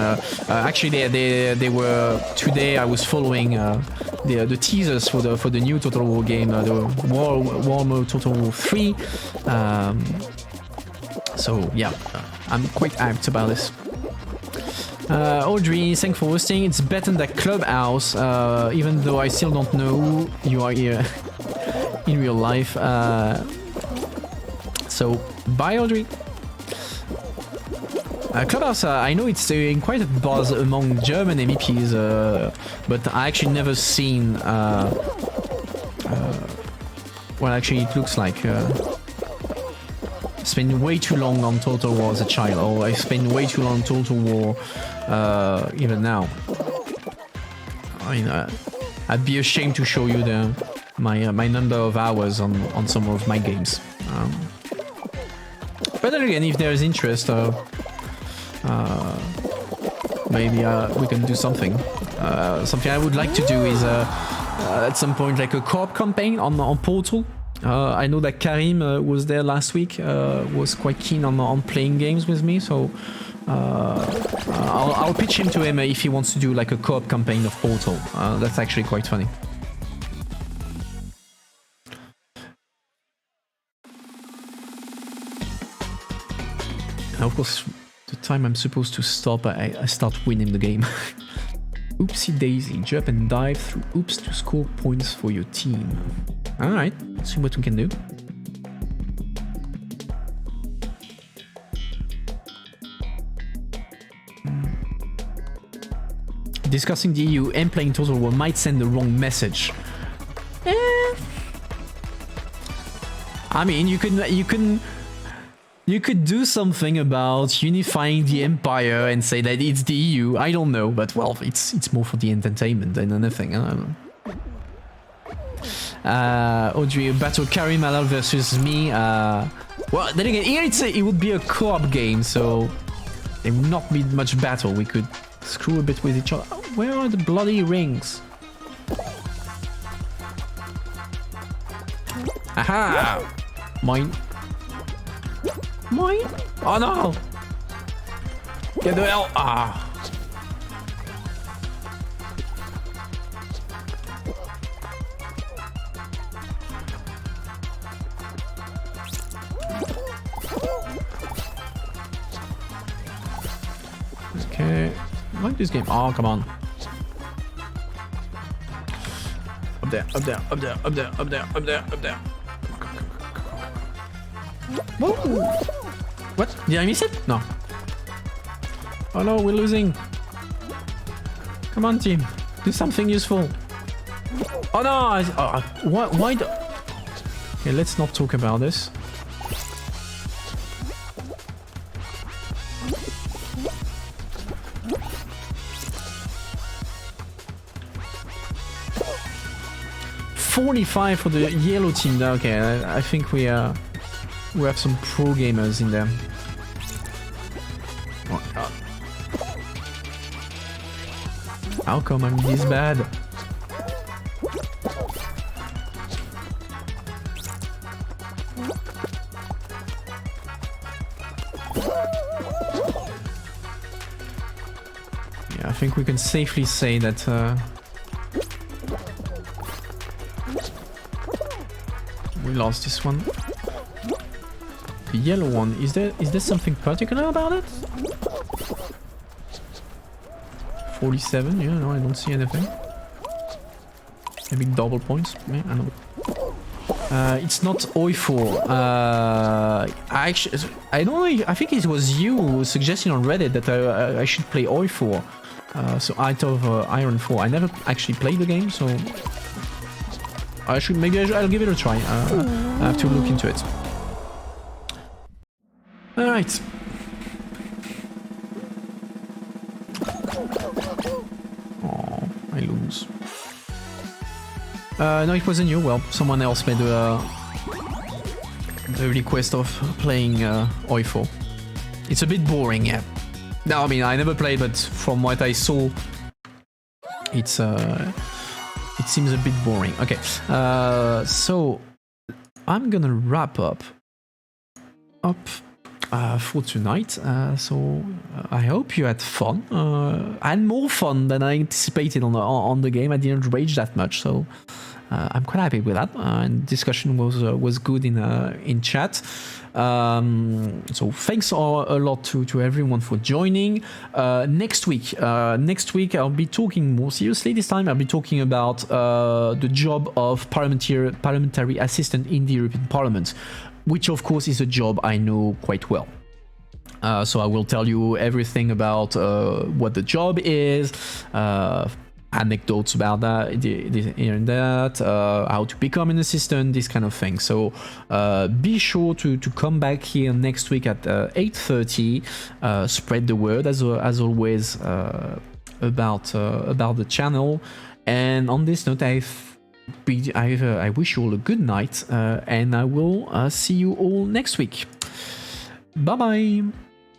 A: Actually, they were today. I was following the teasers for the new Total War game, the War Mode Total War 3. So yeah, I'm quite hyped about this. Audrey, thanks for hosting. It's better than Clubhouse, even though I still don't know you are here in real life. So bye, Audrey. Clubhouse, I know it's doing quite a buzz among German MEPs, but I actually never seen what actually it looks like. I spent way too long on Total War as a child, or I spent way too long on Total War even now. I mean, I'd be ashamed to show you my number of hours on some of my games. But then again, if there is interest, maybe we can do something. Something I would like to do is at some point like a co-op campaign on Portal. I know that Karim was there last week, was quite keen on playing games with me, so I'll pitch him to him if he wants to do like a co-op campaign of Portal. That's actually quite funny. And of course, the time I'm supposed to stop, I start winning the game. Oopsie daisy, jump and dive through oops to score points for your team. Alright, let's see what we can do. Discussing the EU and playing Total War might send the wrong message. I mean, you could do something about unifying the empire and say that it's the EU. I don't know, but well, it's more for the entertainment than anything. I don't know. Audrey, battle Karim Halal versus me. Well, then again, here it would be a co-op game, so there would not be much battle. We could screw a bit with each other. Oh, where are the bloody rings? Aha! Mine. Mine? Oh no! Get the hell! Ah! Okay. I like this game. Oh, come on. Up there, up there, up there, up there, up there, up there, up there. Whoa! What? Did I miss it? No. Oh no, we're losing. Come on, team. Do something useful. Oh no! Why the... Okay, let's not talk about this. $45 for the yellow team. Okay, I think we have some pro gamers in there. Oh god. How come I'm this bad? Yeah, I think we can safely say that we lost this one. The yellow one, is there something particular about it? 47, yeah, no, I don't see anything. Maybe double points, yeah, I know. It's not OI4. I don't know, I think it was you who suggested on Reddit that I should play OI4. So Art of Iron 4. I never actually played the game, so I'll give it a try. I have to look into it. Alright. Oh, I lose. No, it wasn't you. Well, someone else made the request of playing OI4. It's a bit boring, yeah. No, I mean, I never played, but from what I saw, it seems a bit boring. Okay, so I'm gonna wrap up for tonight. So I hope you had fun. I had more fun than I anticipated on the game. I didn't rage that much, so I'm quite happy with that. And discussion was good in chat. So thanks a lot to everyone for joining. Next week I'll be talking more seriously. This time I'll be talking about the job of parliamentary assistant in the European Parliament, which of course is a job I know quite well. So I will tell you everything about what the job is, anecdotes about that, here and that, how to become an assistant, this kind of thing. So be sure to come back here next week at 8:30. Spread the word as always about the channel. And on this note, I wish you all a good night, and I will see you all next week. Bye bye.